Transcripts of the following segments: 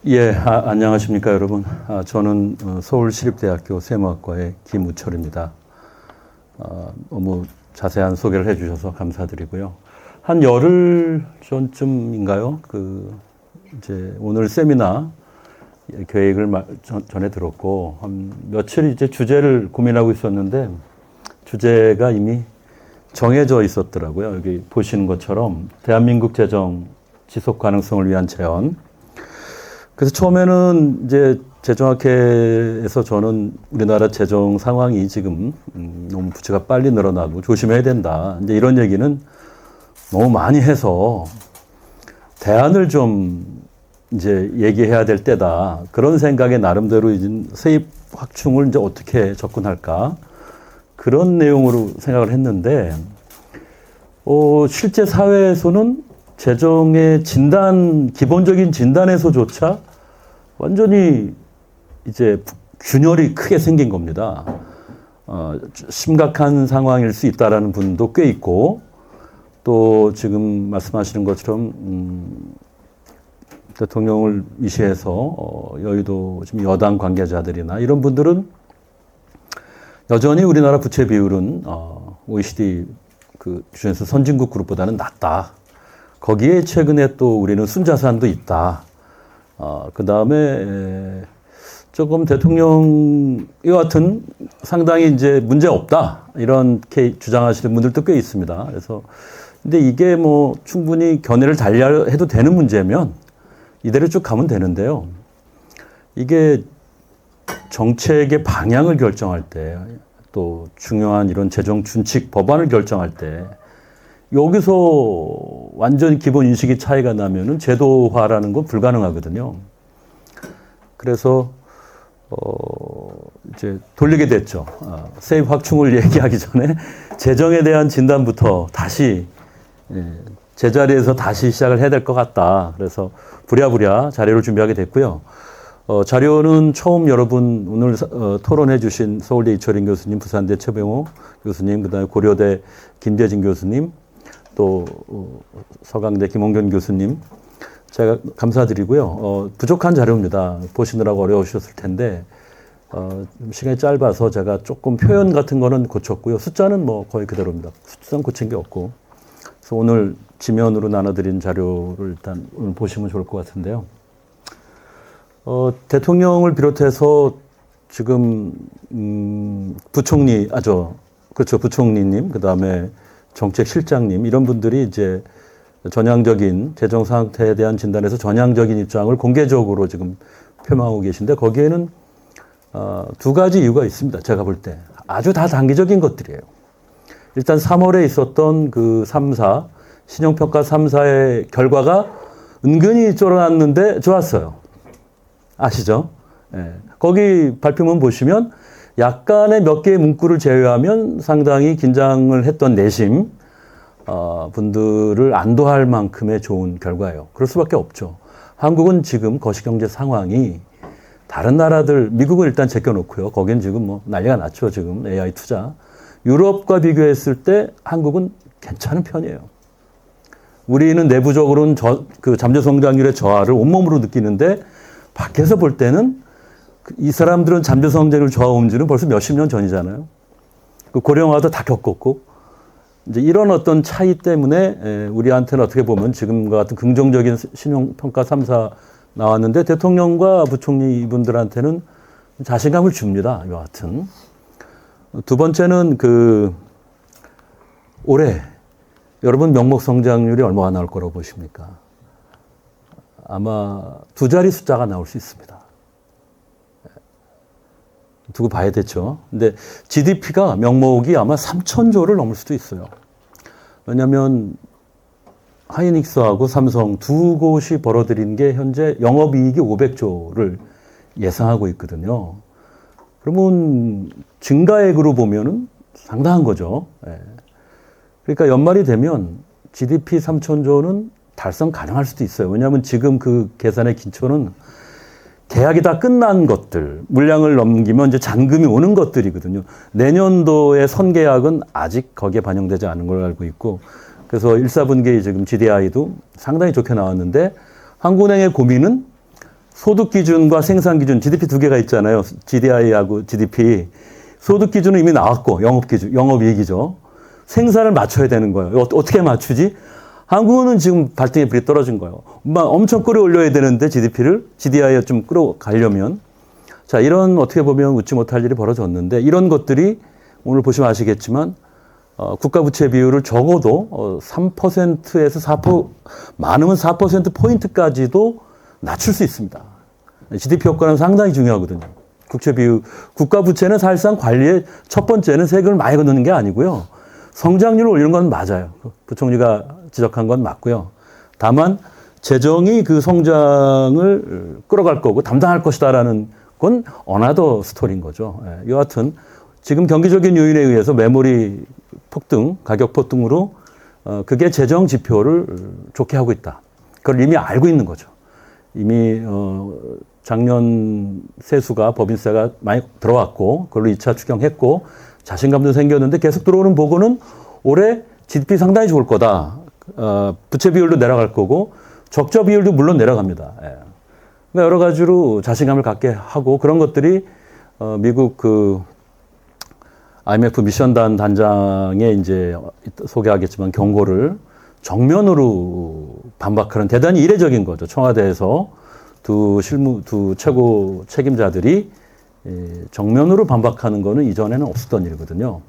예, 안녕하십니까, 여러분. 저는 서울시립대학교 세무학과의 김우철입니다. 너무 자세한 소개를 해주셔서 감사드리고요. 한 열흘 전쯤인가요? 이제 오늘 세미나 계획을 전에 들었고, 한 며칠 이제 주제를 고민하고 있었는데, 주제가 이미 정해져 있었더라고요. 여기 보시는 것처럼, 대한민국 재정 지속 가능성을 위한 제언. 그래서 처음에는 이제 재정학회에서 저는 우리나라 재정 상황이 지금 너무 부채가 빨리 늘어나고 조심해야 된다. 이제 이런 얘기는 너무 많이 해서 대안을 좀 이제 얘기해야 될 때다. 그런 생각에 나름대로 이제 세입 확충을 이제 어떻게 접근할까. 그런 내용으로 생각을 했는데, 실제 사회에서는 재정의 기본적인 진단에서조차 완전히 이제 균열이 크게 생긴 겁니다. 심각한 상황일 수 있다라는 분도 꽤 있고, 또 지금 말씀하시는 것처럼, 대통령을 위시해서, 여의도 지금 여당 관계자들이나 이런 분들은 여전히 우리나라 부채 비율은, OECD 기준에서 선진국 그룹보다는 낮다. 거기에 최근에 또 우리는 순자산도 있다. 그 다음에 조금 대통령이 같은 상당히 이제 문제 없다. 이렇게 주장하시는 분들도 꽤 있습니다. 그래서 근데 이게 뭐 충분히 견해를 달리해도 되는 문제면 이대로 쭉 가면 되는데요. 이게 정책의 방향을 결정할 때, 또 중요한 이런 재정 준칙 법안을 결정할 때 여기서 완전히 기본 인식이 차이가 나면은 제도화라는 건 불가능하거든요. 그래서 이제 돌리게 됐죠. 세입 확충을 얘기하기 전에 재정에 대한 진단부터 다시 제자리에서 다시 시작을 해야 될 것 같다. 그래서 부랴부랴 자료를 준비하게 됐고요. 자료는 처음 여러분 오늘 토론해 주신 서울대 이철인 교수님, 부산대 최병호 교수님, 그다음에 고려대 김재진 교수님, 또 서강대 김홍균 교수님, 제가 감사드리고요. 부족한 자료입니다. 보시느라고 어려우셨을 텐데 시간이 짧아서 제가 조금 표현 같은 거는 고쳤고요. 숫자는 뭐 거의 그대로입니다. 숫자는 고친 게 없고. 그래서 오늘 지면으로 나눠드린 자료를 일단 오늘 보시면 좋을 것 같은데요. 대통령을 비롯해서 지금 부총리님, 그 다음에 정책실장님, 이런 분들이 이제 전향적인 재정 상태에 대한 진단에서 전향적인 입장을 공개적으로 지금 표명하고 계신데, 거기에는 두 가지 이유가 있습니다. 제가 볼 때 아주 다 단기적인 것들이에요. 일단 3월에 있었던 그 3사 신용평가 3사의 결과가 은근히 쫄아났는데 좋았어요. 아시죠? 거기 발표문 보시면 약간의 몇 개의 문구를 제외하면 상당히 긴장을 했던 내심 분들을 안도할 만큼의 좋은 결과예요. 그럴 수밖에 없죠. 한국은 지금 거시경제 상황이 다른 나라들, 미국은 일단 제껴놓고요. 거긴 지금 뭐 난리가 났죠. 지금 AI 투자. 유럽과 비교했을 때 한국은 괜찮은 편이에요. 우리는 내부적으로는 잠재 성장률의 저하를 온몸으로 느끼는데, 밖에서 볼 때는 이 사람들은 잠재 성장률 저하 온 지는 벌써 몇십 년 전이잖아요. 고령화도 다 겪었고, 이제 이런 어떤 차이 때문에 우리한테는 어떻게 보면 지금과 같은 긍정적인 신용평가 3사 나왔는데, 대통령과 부총리 이분들한테는 자신감을 줍니다. 여하튼. 두 번째는 올해 여러분 명목 성장률이 얼마나 나올 거라고 보십니까? 아마 두 자리 숫자가 나올 수 있습니다. 두고 봐야 되죠. 근데 GDP가 명목이 아마 3,000조를 넘을 수도 있어요. 왜냐하면 하이닉스하고 삼성 두 곳이 벌어들인 게 현재 영업이익이 500조를 예상하고 있거든요. 그러면 증가액으로 보면은 상당한 거죠. 그러니까 연말이 되면 GDP 3,000조는 달성 가능할 수도 있어요. 왜냐하면 지금 그 계산의 기초는 계약이 다 끝난 것들, 물량을 넘기면 이제 잔금이 오는 것들이거든요. 내년도의 선계약은 아직 거기에 반영되지 않은 걸로 알고 있고, 그래서 1, 4분기 지금 GDI도 상당히 좋게 나왔는데, 한국은행의 고민은 소득 기준과 생산 기준, GDP 두 개가 있잖아요. GDI하고 GDP. 소득 기준은 이미 나왔고, 영업 기준, 영업이익이죠. 생산을 맞춰야 되는 거예요. 어떻게 맞추지? 한국은 지금 발등에 불이 떨어진 거예요. 엄청 끌어올려야 되는데 GDP를, GDI에 좀 끌어가려면. 자, 이런 어떻게 보면 웃지 못할 일이 벌어졌는데 이런 것들이 오늘 보시면 아시겠지만 국가 부채 비율을 적어도 3%에서 4%, 많으면 4%포인트까지도 낮출 수 있습니다. GDP 효과는 상당히 중요하거든요. 국채 비율, 국가 부채는 사실상 관리의 첫 번째는 세금을 많이 걷는 게 아니고요. 성장률을 올리는 건 맞아요. 부총리가 지적한 건 맞고요. 다만 재정이 그 성장을 끌어갈 거고 담당할 것이다라는 건 어나더 스토리인 거죠. 여하튼 지금 경기적인 요인에 의해서 메모리 폭등, 가격 폭등으로 그게 재정 지표를 좋게 하고 있다. 그걸 이미 알고 있는 거죠. 이미 작년 세수가 법인세가 많이 들어왔고 그걸로 2차 추경했고 자신감도 생겼는데 계속 들어오는 보고는 올해 GDP 상당히 좋을 거다. 부채 비율도 내려갈 거고 적자 비율도 물론 내려갑니다. 그러니까 여러 가지로 자신감을 갖게 하고 그런 것들이 미국 그 IMF 미션단 단장의 이제 소개하겠지만 경고를 정면으로 반박하는 대단히 이례적인 거죠. 청와대에서 두 최고 책임자들이 정면으로 반박하는 거는 이전에는 없었던 일이거든요.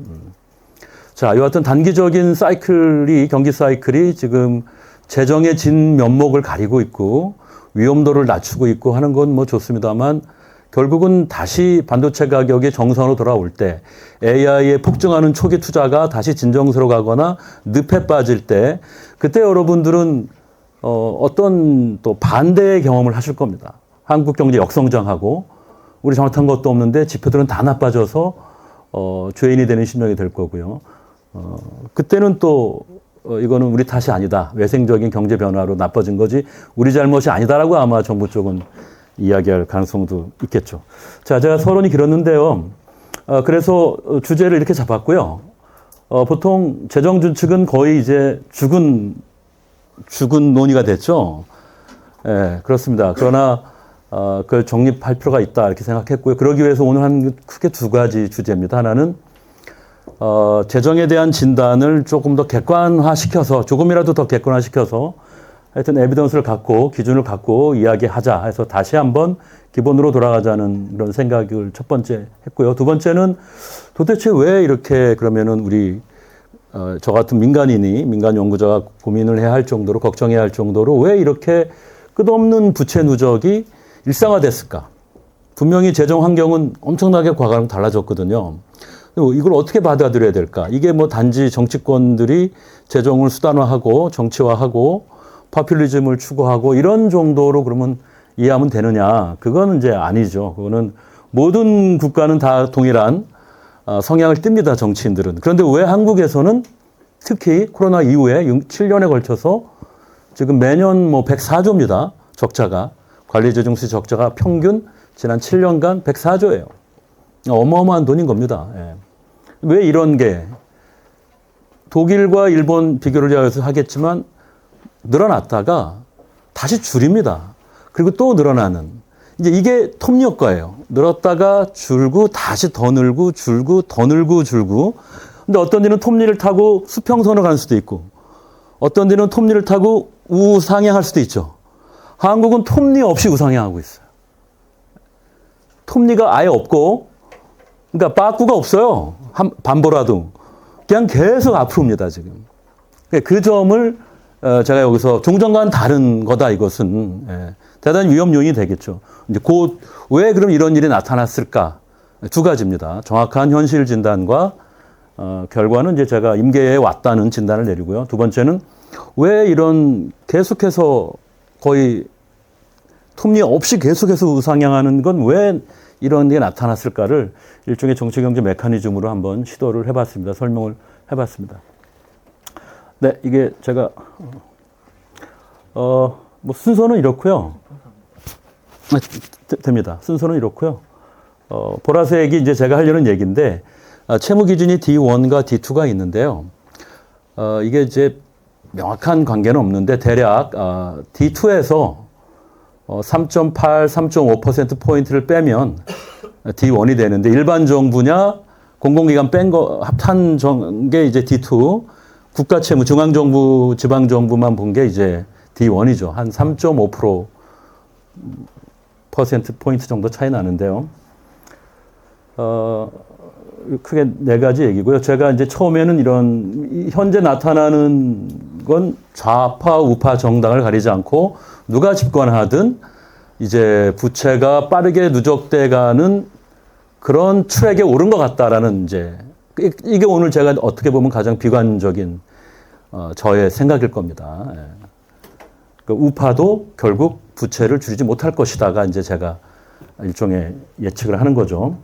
자, 여하튼 단기적인 사이클이, 경기 사이클이 지금 재정의 진 면목을 가리고 있고 위험도를 낮추고 있고 하는 건 뭐 좋습니다만 결국은 다시 반도체 가격이 정상으로 돌아올 때 AI에 폭증하는 초기 투자가 다시 진정세로 가거나 늪에 빠질 때 그때 여러분들은 어떤 또 반대의 경험을 하실 겁니다. 한국 경제 역성장하고 우리 잘못한 것도 없는데 지표들은 다 나빠져서 죄인이 되는 심정이 될 거고요. 그때는 또 이거는 우리 탓이 아니다. 외생적인 경제 변화로 나빠진 거지 우리 잘못이 아니다라고 아마 정부 쪽은 이야기할 가능성도 있겠죠. 자, 제가 서론이 길었는데요. 그래서 주제를 이렇게 잡았고요. 보통 재정준칙은 거의 이제 죽은 논의가 됐죠. 예, 그렇습니다. 그러나 그걸 정립할 필요가 있다 이렇게 생각했고요. 그러기 위해서 오늘 한 크게 두 가지 주제입니다. 하나는 재정에 대한 진단을 조금 더 객관화시켜서 조금이라도 더 객관화시켜서 하여튼 에비던스를 갖고 기준을 갖고 이야기하자 해서 다시 한번 기본으로 돌아가자는 그런 생각을 첫 번째 했고요. 두 번째는 도대체 왜 이렇게 그러면은 우리 저 같은 민간 연구자가 고민을 해야 할 정도로 걱정해야 할 정도로 왜 이렇게 끝없는 부채 누적이 일상화됐을까? 분명히 재정 환경은 엄청나게 과거랑 달라졌거든요. 이걸 어떻게 받아들여야 될까? 이게 뭐 단지 정치권들이 재정을 수단화하고 정치화하고 파퓰리즘을 추구하고 이런 정도로 그러면 이해하면 되느냐? 그거는 이제 아니죠. 그거는 모든 국가는 다 동일한 성향을 띱니다, 정치인들은. 그런데 왜 한국에서는 특히 코로나 이후에 7년에 걸쳐서 지금 매년 뭐 104조입니다. 적자가. 관리재정수 적자가 평균 지난 7년간 104조예요. 어마어마한 돈인 겁니다. 예. 왜 이런 게 독일과 일본 비교를 해서 하겠지만 늘어났다가 다시 줄입니다. 그리고 또 늘어나는. 이제 이게 톱니효과예요. 늘었다가 줄고 다시 더 늘고 줄고 더 늘고 줄고. 근데 어떤 데는 톱니를 타고 수평선을 가는 수도 있고 어떤 데는 톱니를 타고 우상향할 수도 있죠. 한국은 톱니 없이 우상향하고 있어요. 톱니가 아예 없고 그러니까 빠꾸가 없어요. 반보라도. 그냥 계속 앞으로입니다, 지금. 그 점을 제가 여기서 종전과는 다른 거다, 이것은. 예. 대단히 위험 요인이 되겠죠. 이제 곧 왜 그럼 이런 일이 나타났을까? 두 가지입니다. 정확한 현실 진단과 결과는 이제 제가 임계에 왔다는 진단을 내리고요. 두 번째는 왜 이런 계속해서 거의 톱니 없이 계속해서 우상향하는 건 왜 이런 게 나타났을까를 일종의 정치경제 메커니즘으로 한번 시도를 해봤습니다. 설명을 해봤습니다. 네, 이게 제가 뭐 순서는 이렇고요. 됩니다. 순서는 이렇고요. 보라색이 이제 제가 하려는 얘기인데 채무 기준이 D1과 D2가 있는데요. 이게 이제 명확한 관계는 없는데 대략 D2에서 3.8, 3.5%포인트를 빼면 D1이 되는데 일반 정부냐 공공기관 뺀 거 합한 게 이제 D2, 국가채무, 중앙정부, 지방정부만 본 게 이제 D1이죠. 한 3.5%포인트 정도 차이 나는데요. 크게 네 가지 얘기고요. 제가 이제 처음에는 이런, 현재 나타나는 건 좌파, 우파 정당을 가리지 않고 누가 집권하든 이제 부채가 빠르게 누적돼 가는 그런 트랙에 오른 것 같다라는 이제, 이게 오늘 제가 어떻게 보면 가장 비관적인 저의 생각일 겁니다. 예. 그 우파도 결국 부채를 줄이지 못할 것이다가 이제 제가 일종의 예측을 하는 거죠.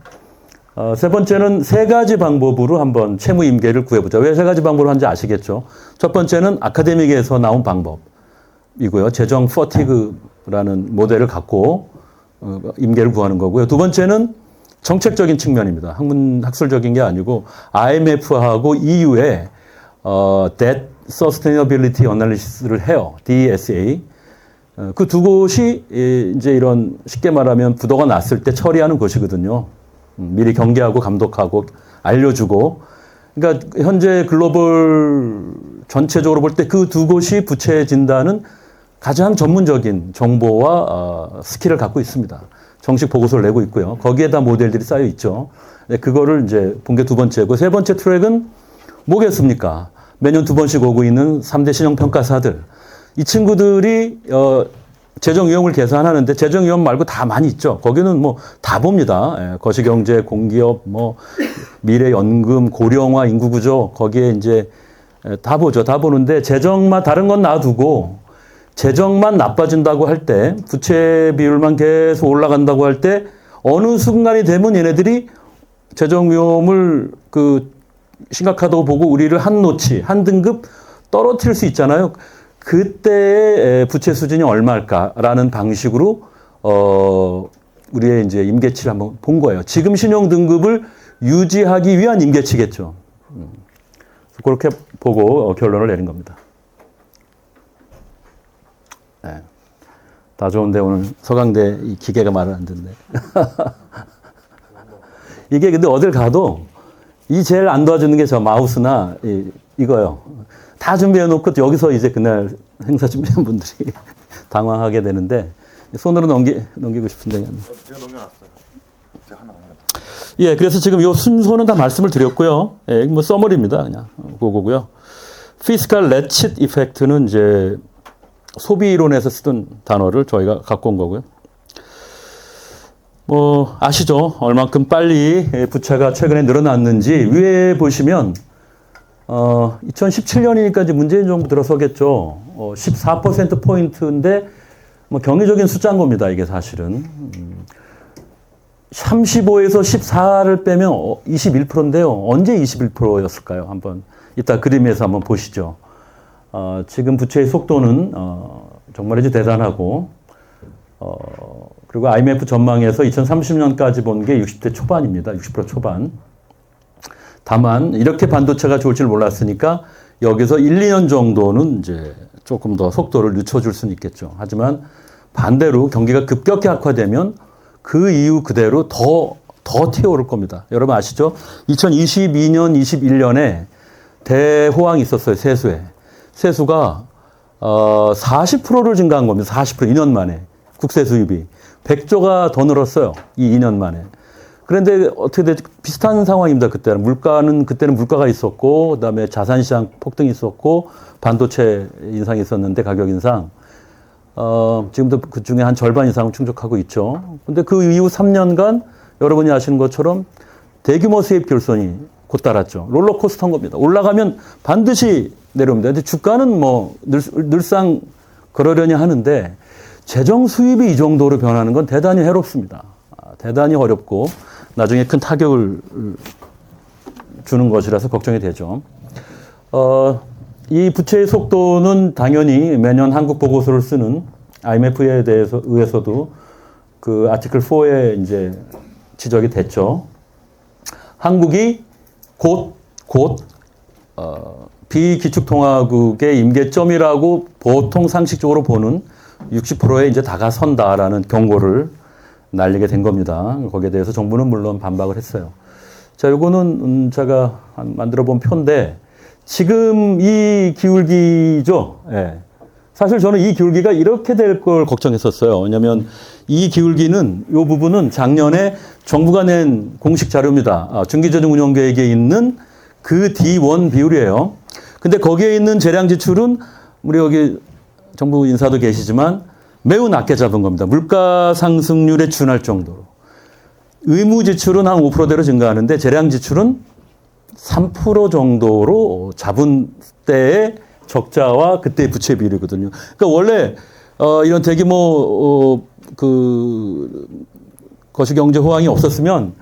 세 번째는 세 가지 방법으로 한번 채무 임계를 구해보자. 왜 세 가지 방법을 하는지 아시겠죠? 첫 번째는 아카데믹에서 나온 방법이고요. 재정 퍼티그라는 모델을 갖고 임계를 구하는 거고요. 두 번째는 정책적인 측면입니다. 학술적인 게 아니고 IMF하고 EU의 Debt Sustainability Analysis를 해요. DSA. 그 두 곳이 이제 이런 쉽게 말하면 부도가 났을 때 처리하는 것이거든요. 미리 경계하고 감독하고 알려주고. 그러니까 현재 글로벌 전체적으로 볼 때 그 두 곳이 부채 진단은 가장 전문적인 정보와 스킬을 갖고 있습니다. 정식 보고서를 내고 있고요. 거기에다 모델들이 쌓여 있죠. 그거를 이제 본 게 두 번째고, 세 번째 트랙은 뭐겠습니까? 매년 두 번씩 오고 있는 3대 신용평가사들. 이 친구들이 재정 위험을 계산하는데 재정 위험 말고 다 많이 있죠. 거기는 뭐 다 봅니다. 거시경제, 공기업, 뭐 미래연금, 고령화, 인구구조 거기에 이제 다 보죠. 다 보는데 재정만 다른 건 놔두고 재정만 나빠진다고 할 때, 부채 비율만 계속 올라간다고 할 때 어느 순간이 되면 얘네들이 재정 위험을 심각하다고 보고 우리를 한 노치, 한 등급 떨어뜨릴 수 있잖아요. 그때의 부채 수준이 얼마일까라는 방식으로 우리의 이제 임계치를 한번 본 거예요. 지금 신용 등급을 유지하기 위한 임계치겠죠. 그렇게 보고 결론을 내린 겁니다. 네. 다 좋은데 오늘 서강대 이 기계가 말을 안 듣네. 이게 근데 어딜 가도 이 제일 안 도와주는 게 저 마우스나 이거요. 다 준비해 놓고 여기서 이제 그날 행사 준비한 분들이 당황하게 되는데 손으로 넘기고 싶은데. 제가 넘겨놨어요. 제가 하나 넘겨놨어요. 예, 그래서 지금 이 순서는 다 말씀을 드렸고요. 예, 뭐 서머리입니다. 그냥 그거고요. 피스칼 레칫 이펙트는 이제 소비 이론에서 쓰던 단어를 저희가 갖고 온 거고요. 뭐 아시죠? 얼만큼 빨리 부채가 최근에 늘어났는지 위에 보시면 2017년이니까 이제 문재인 정부 들어서겠죠. 14%포인트인데 뭐 경이적인 숫자인 겁니다. 이게 사실은. 35에서 14를 빼면 21%인데요. 언제 21%였을까요? 한번 이따 그림에서 한번 보시죠. 지금 부채의 속도는 정말 이제 대단하고 그리고 IMF 전망에서 2030년까지 본 게 60대 초반입니다. 60% 초반. 다만 이렇게 반도체가 좋을 줄 몰랐으니까 여기서 1, 2년 정도는 이제 조금 더 속도를 늦춰줄 수는 있겠죠. 하지만 반대로 경기가 급격히 악화되면 그 이후 그대로 더 튀어오를 겁니다. 여러분 아시죠? 2022년, 21년에 대호황이 있었어요. 세수에. 세수가 40%를 증가한 겁니다. 40% 2년 만에. 국세 수입이. 100조가 더 늘었어요. 이 2년 만에. 그런데 어떻게 되지? 비슷한 상황입니다. 그때는 물가가 있었고, 그 다음에 자산시장 폭등이 있었고, 반도체 인상이 있었는데, 가격 인상. 지금도 그 중에 한 절반 이상을 충족하고 있죠. 근데 그 이후 3년간 여러분이 아시는 것처럼 대규모 수입 결손이 곧따랐죠. 롤러코스터인 겁니다. 올라가면 반드시 내려옵니다. 근데 주가는 뭐 늘상 그러려니 하는데 재정 수입이 이 정도로 변하는 건 대단히 해롭습니다. 대단히 어렵고 나중에 큰 타격을 주는 것이라서 걱정이 되죠. 이 부채의 속도는 당연히 매년 한국 보고서를 쓰는 IMF에 의해서도 그 아티클 4에 이제 지적이 됐죠. 한국이 곧 비기축통화국의 임계점이라고 보통 상식적으로 보는 60%에 이제 다가선다라는 경고를 날리게 된 겁니다. 거기에 대해서 정부는 물론 반박을 했어요. 자, 요거는 제가 만들어 본 표인데 지금 이 기울기죠. 예. 사실 저는 이 기울기가 이렇게 될 걸 걱정했었어요. 왜냐하면 이 기울기는 이 부분은 작년에 정부가 낸 공식 자료입니다. 중기재정 운영 계획에 있는 그 D1 비율이에요. 근데 거기에 있는 재량 지출은 우리 여기 정부 인사도 계시지만 매우 낮게 잡은 겁니다. 물가 상승률에 준할 정도로. 의무 지출은 한 5%대로 증가하는데 재량 지출은 3% 정도로 잡은 때의 적자와 그때의 부채 비율이거든요. 그러니까 원래 이런 대규모 거시경제 호황이 없었으면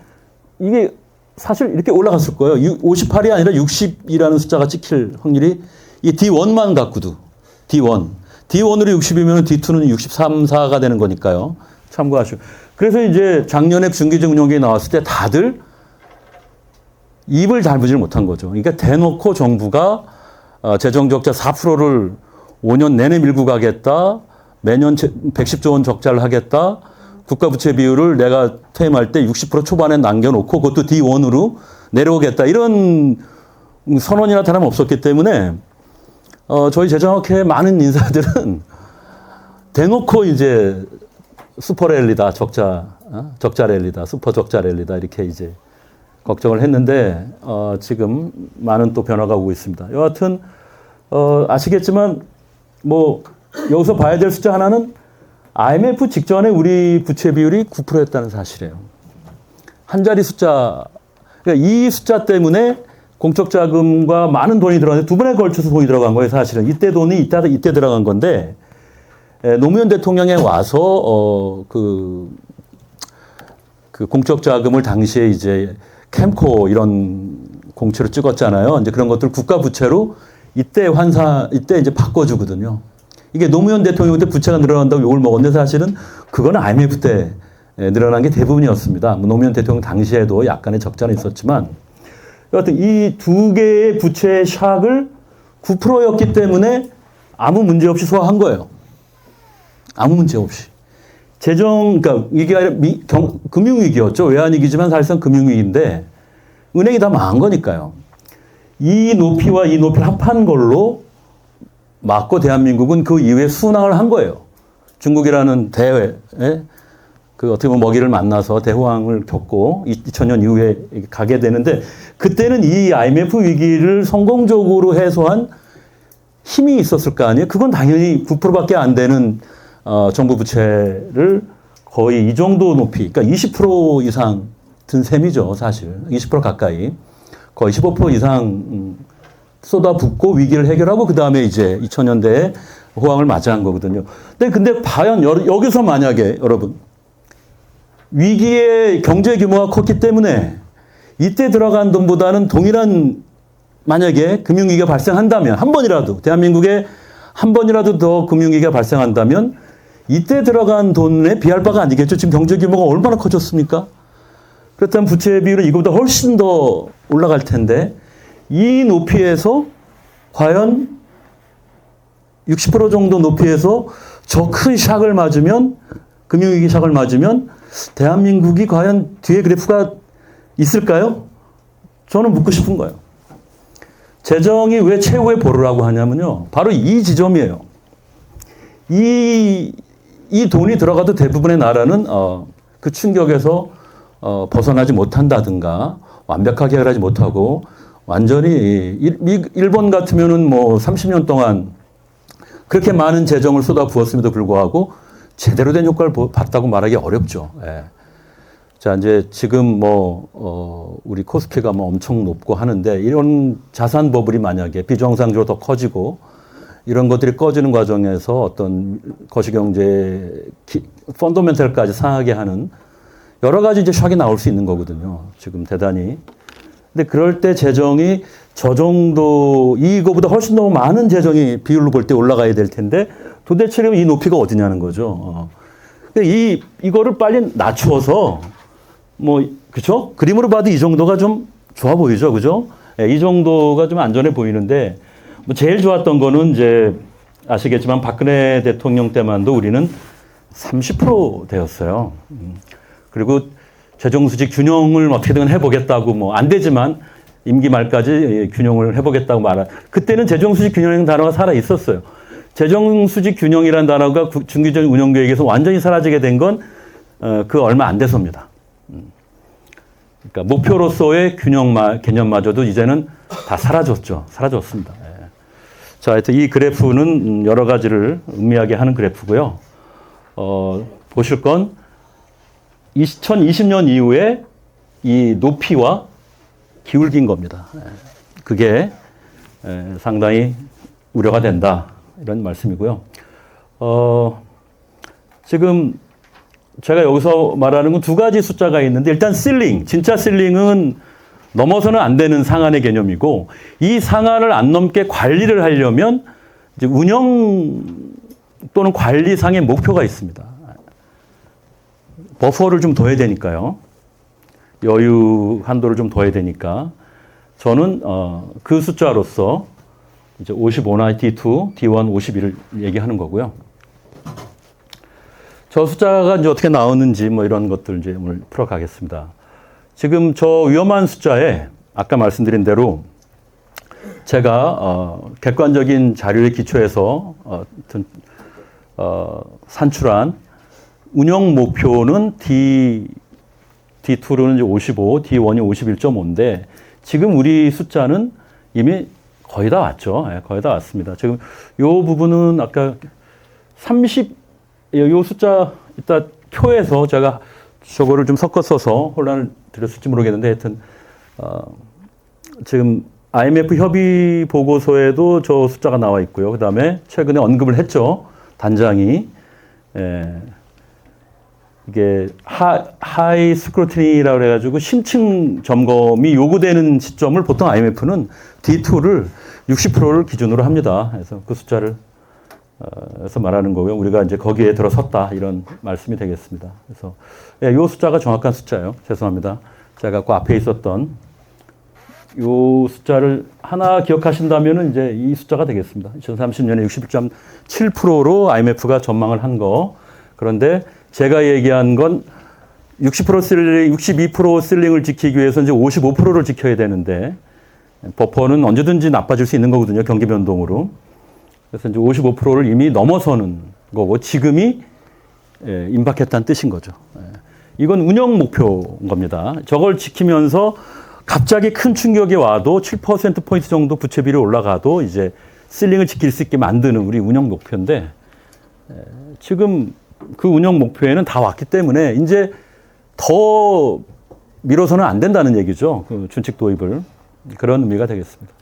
이게 사실 이렇게 올라갔을 거예요. 58이 아니라 60이라는 숫자가 찍힐 확률이 이 D1만 갖고도 D1으로 60이면 D2는 63, 4가 되는 거니까요. 참고하시고. 그래서 이제 작년에 중기적 운용계획이 나왔을 때 다들 입을 달무질 못한 거죠. 그러니까 대놓고 정부가 재정적자 4%를 5년 내내 밀고 가겠다. 매년 110조 원 적자를 하겠다. 국가부채 비율을 내가 퇴임할 때 60% 초반에 남겨놓고 그것도 D1으로 내려오겠다. 이런 선언이나 다름 없었기 때문에 저희 재정학회 많은 인사들은 대놓고 이제 슈퍼랠리다, 적자 랠리다, 슈퍼 적자 랠리다 이렇게 이제 걱정을 했는데 지금 많은 또 변화가 오고 있습니다. 여하튼 아시겠지만 뭐 여기서 봐야 될 숫자 하나는 IMF 직전에 우리 부채 비율이 9%였다는 사실이에요. 한 자리 숫자, 그러니까 이 숫자 때문에 공적 자금과 많은 돈이 들어갔는데 두 번에 걸쳐서 돈이 들어간 거예요, 사실은. 이때 돈이 이때 들어간 건데 노무현 대통령에 와서 그 공적 자금을 당시에 이제 캠코 이런 공채로 찍었잖아요. 이제 그런 것들 국가 부채로 이때 이제 바꿔주거든요. 이게 노무현 대통령 때 부채가 늘어난다고 욕을 먹었는데 사실은 그건 IMF 때 늘어난 게 대부분이었습니다. 노무현 대통령 당시에도 약간의 적자는 있었지만 여하튼 이 두 개의 부채 샥을 9%였기 때문에 아무 문제 없이 소화한 거예요. 아무 문제 없이. 그러니까 이게 금융위기였죠. 외환위기지만 사실상 금융위기인데 은행이 다 망한 거니까요. 이 높이와 이 높이를 합한 걸로 맞고 대한민국은 그 이후에 순항을 한 거예요. 중국이라는 어떻게 보면 먹이를 만나서 대호황을 겪고 2000년 이후에 가게 되는데 그때는 이 IMF 위기를 성공적으로 해소한 힘이 있었을 거 아니에요. 그건 당연히 9%밖에 안 되는 정부 부채를 거의 이 정도 높이, 그러니까 20% 이상 든 셈이죠, 사실. 20% 가까이. 거의 15% 이상 쏟아붓고 위기를 해결하고 그 다음에 이제 2000년대에 호황을 맞이한 거거든요. 근데 과연 여기서 만약에 여러분 위기의 경제 규모가 컸기 때문에 이때 들어간 돈보다는 동일한 만약에 금융위기가 발생한다면 한 번이라도 대한민국에 한 번이라도 더 금융위기가 발생한다면 이때 들어간 돈에 비할 바가 아니겠죠. 지금 경제 규모가 얼마나 커졌습니까? 그렇다면 부채 비율은 이거보다 훨씬 더 올라갈 텐데 이 높이에서 과연 60% 정도 높이에서 저 큰 샥을 맞으면 금융위기 샥을 맞으면 대한민국이 과연 뒤에 그래프가 있을까요? 저는 묻고 싶은 거예요. 재정이 왜 최후의 보루라고 하냐면요. 바로 이 지점이에요. 이 돈이 들어가도 대부분의 나라는 그 충격에서 벗어나지 못한다든가 완벽하게 해결하지 못하고 완전히 일본 같으면은 뭐 30년 동안 그렇게 많은 재정을 쏟아 부었음에도 불구하고 제대로 된 효과를 봤다고 말하기 어렵죠. 예. 자, 이제 지금 우리 코스피가 엄청 높고 하는데 이런 자산 버블이 만약에 비정상적으로 더 커지고 이런 것들이 꺼지는 과정에서 어떤 거시경제 펀더멘털까지 상하게 하는 여러 가지 이제 샥이 나올 수 있는 거거든요. 지금 대단히. 근데 그럴 때 재정이 저 정도, 이거보다 훨씬 더 많은 재정이 비율로 볼 때 올라가야 될 텐데 도대체 이 높이가 어디냐는 거죠. 이거를 빨리 낮추어서 그쵸? 그림으로 봐도 이 정도가 좀 좋아 보이죠. 그죠? 이 정도가 좀 안전해 보이는데 제일 좋았던 거는 이제 아시겠지만 박근혜 대통령 때만도 우리는 30% 되었어요. 그리고 재정수지 균형을 어떻게든 해보겠다고 뭐 안 되지만 임기 말까지 균형을 해보겠다고 그때는 재정수지 균형이라는 단어가 살아 있었어요. 재정수지 균형이라는 단어가 중기적 운영계획에서 완전히 사라지게 된 건 그 얼마 안 돼서입니다. 그러니까 목표로서의 개념마저도 이제는 다 사라졌죠. 사라졌습니다. 예. 자, 하여튼 이 그래프는 여러 가지를 의미하게 하는 그래프고요. 보실 건 2020년 이후에 이 높이와 기울긴 겁니다. 그게 상당히 우려가 된다. 이런 말씀이고요. 지금 제가 여기서 말하는 건 두 가지 숫자가 있는데 일단 실링, 진짜 실링은 넘어서는 안 되는 상한의 개념이고 이 상한을 안 넘게 관리를 하려면 이제 운영 또는 관리상의 목표가 있습니다. 버퍼를 좀 둬야 되니까요. 여유 한도를 좀 둬야 되니까 저는 그 숫자로서 이제 55나 D2, D1, 51을 얘기하는 거고요. 저 숫자가 이제 어떻게 나오는지 뭐 이런 것들 이제 오늘 풀어가겠습니다. 지금 저 위험한 숫자에 아까 말씀드린 대로 제가 객관적인 자료에 기초해서 산출한 운영 목표는 D2로는 이제 55, D1이 51.5인데 지금 우리 숫자는 이미 거의 다 왔죠. 네, 거의 다 왔습니다. 지금 이 부분은 아까 30, 이 숫자 이따 표에서 제가 저거를 좀 섞어 써서 혼란을 드렸을지 모르겠는데 하여튼 지금 IMF 협의 보고서에도 저 숫자가 나와 있고요. 그다음에 최근에 언급을 했죠. 단장이 이게 하이 스크루티니라고 그래가지고 심층 점검이 요구되는 시점을 보통 IMF는 D2를 60%를 기준으로 합니다. 그래서 그 숫자를 에서 말하는 거고요. 우리가 이제 거기에 들어섰다 이런 말씀이 되겠습니다. 그래서 이 숫자가 정확한 숫자예요. 죄송합니다. 제가 그 앞에 있었던 이 숫자를 하나 기억하신다면은 이제 이 숫자가 되겠습니다. 2030년에 61.7%로 IMF가 전망을 한 거. 그런데 제가 얘기한 건 60% 실링, 62% 실링을 지키기 위해서 이제 55%를 지켜야 되는데 버퍼는 언제든지 나빠질 수 있는 거거든요. 경기 변동으로. 그래서 이제 55%를 이미 넘어서는 거고 지금이 임박했다는 뜻인 거죠. 이건 운영 목표인 겁니다. 저걸 지키면서 갑자기 큰 충격이 와도 7%포인트 정도 부채비율이 올라가도 이제 실링을 지킬 수 있게 만드는 우리 운영 목표인데 지금 그 운영 목표에는 다 왔기 때문에 이제 더 미뤄서는 안 된다는 얘기죠. 그 준칙 도입을. 그런 의미가 되겠습니다.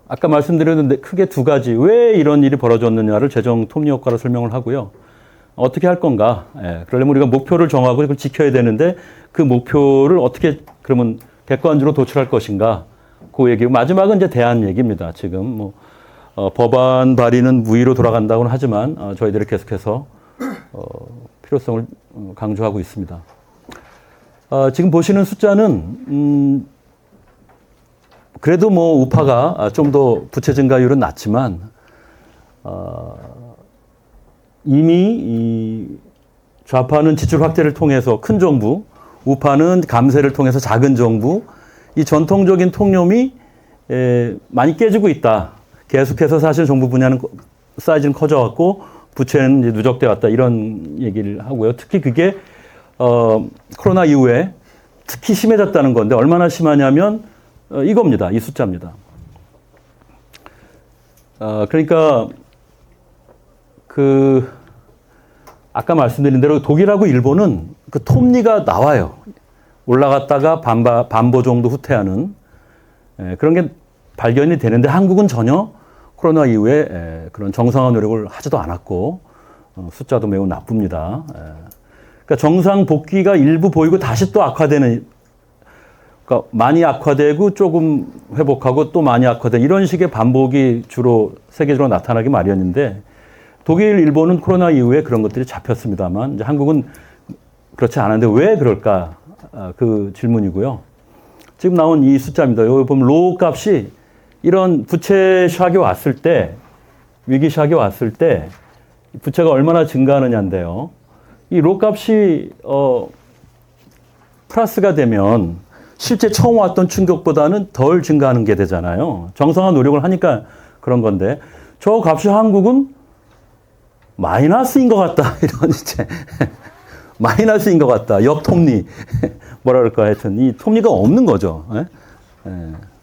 아까 말씀드렸는데 크게 두 가지 왜 이런 일이 벌어졌느냐를 재정 톱니 효과로 설명을 하고요. 어떻게 할 건가? 그러려면 우리가 목표를 정하고 그걸 지켜야 되는데 그 목표를 어떻게 그러면 객관적으로 도출할 것인가? 그 얘기고 마지막은 이제 대안 얘기입니다. 지금 뭐 법안 발의는 무의로 돌아간다고는 하지만 저희들이 계속해서 필요성을 강조하고 있습니다. 지금 보시는 숫자는 그래도 뭐 우파가 좀 더 부채 증가율은 낮지만 이미 이 좌파는 지출 확대를 통해서 큰 정부, 우파는 감세를 통해서 작은 정부, 이 전통적인 통념이 많이 깨지고 있다. 계속해서 사실 정부 분야는 사이즈는 커져왔고 부채는 이제 누적돼 왔다 이런 얘기를 하고요. 특히 그게 코로나 이후에 특히 심해졌다는 건데 얼마나 심하냐면 이겁니다. 이 숫자입니다. 그러니까 그 아까 말씀드린 대로 독일하고 일본은 그 톱니가 나와요. 올라갔다가 반보 정도 후퇴하는 그런 게 발견이 되는데 한국은 전혀 코로나 이후에 그런 정상화 노력을 하지도 않았고 숫자도 매우 나쁩니다. 그러니까 정상 복귀가 일부 보이고 다시 또 악화되는 그러니까 많이 악화되고 조금 회복하고 또 많이 악화되는 이런 식의 반복이 주로 세계적으로 나타나기 마련인데 독일, 일본은 코로나 이후에 그런 것들이 잡혔습니다만 이제 한국은 그렇지 않은데 왜 그럴까? 그 질문이고요. 지금 나온 이 숫자입니다. 여기 보면 로우 값이 이런 부채 샥이 왔을 때, 위기 샥이 왔을 때 부채가 얼마나 증가하느냐인데요. 이 로 값이 플러스가 되면 실제 처음 왔던 충격보다는 덜 증가하는 게 되잖아요. 정상화 노력을 하니까 그런 건데 저 값이 한국은 마이너스인 것 같다. 이런 이제 마이너스인 것 같다. 역톱리 뭐라 그럴까 하여튼 이 톱리가 없는 거죠.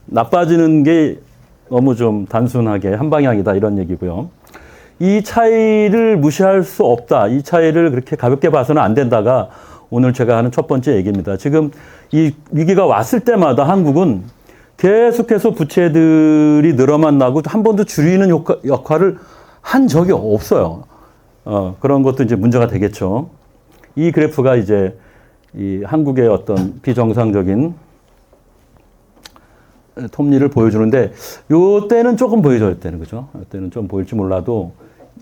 나빠지는 게 너무 좀 단순하게 한 방향이다 이런 얘기고요. 이 차이를 무시할 수 없다. 이 차이를 그렇게 가볍게 봐서는 안 된다가 오늘 제가 하는 첫 번째 얘기입니다. 지금 이 위기가 왔을 때마다 한국은 계속해서 부채들이 늘어만 나고 한 번도 줄이는 역할을 한 적이 없어요. 그런 것도 이제 문제가 되겠죠. 이 그래프가 이제 이 한국의 어떤 비정상적인 톱니를 보여주는데, 요 때는 조금 보여줘야 되는 거죠. 요 때는 좀 보일지 몰라도,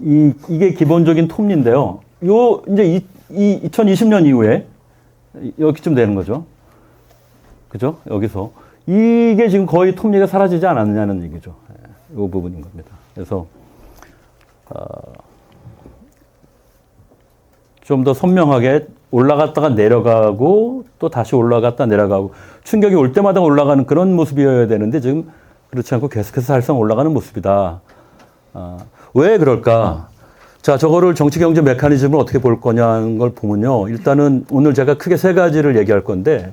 이게 기본적인 톱니인데요. 요, 이제 2020년 이후에, 여기쯤 되는 거죠. 그죠? 여기서. 이게 지금 거의 톱니가 사라지지 않았느냐는 얘기죠. 요 부분인 겁니다. 그래서, 좀 더 선명하게 올라갔다가 내려가고 또 다시 올라갔다 내려가고 충격이 올 때마다 올라가는 그런 모습이어야 되는데 지금 그렇지 않고 계속해서 살상 올라가는 모습이다. 왜 그럴까? 자, 저거를 정치 경제 메커니즘을 어떻게 볼 거냐는 걸 보면요. 일단은 오늘 제가 크게 세 가지를 얘기할 건데,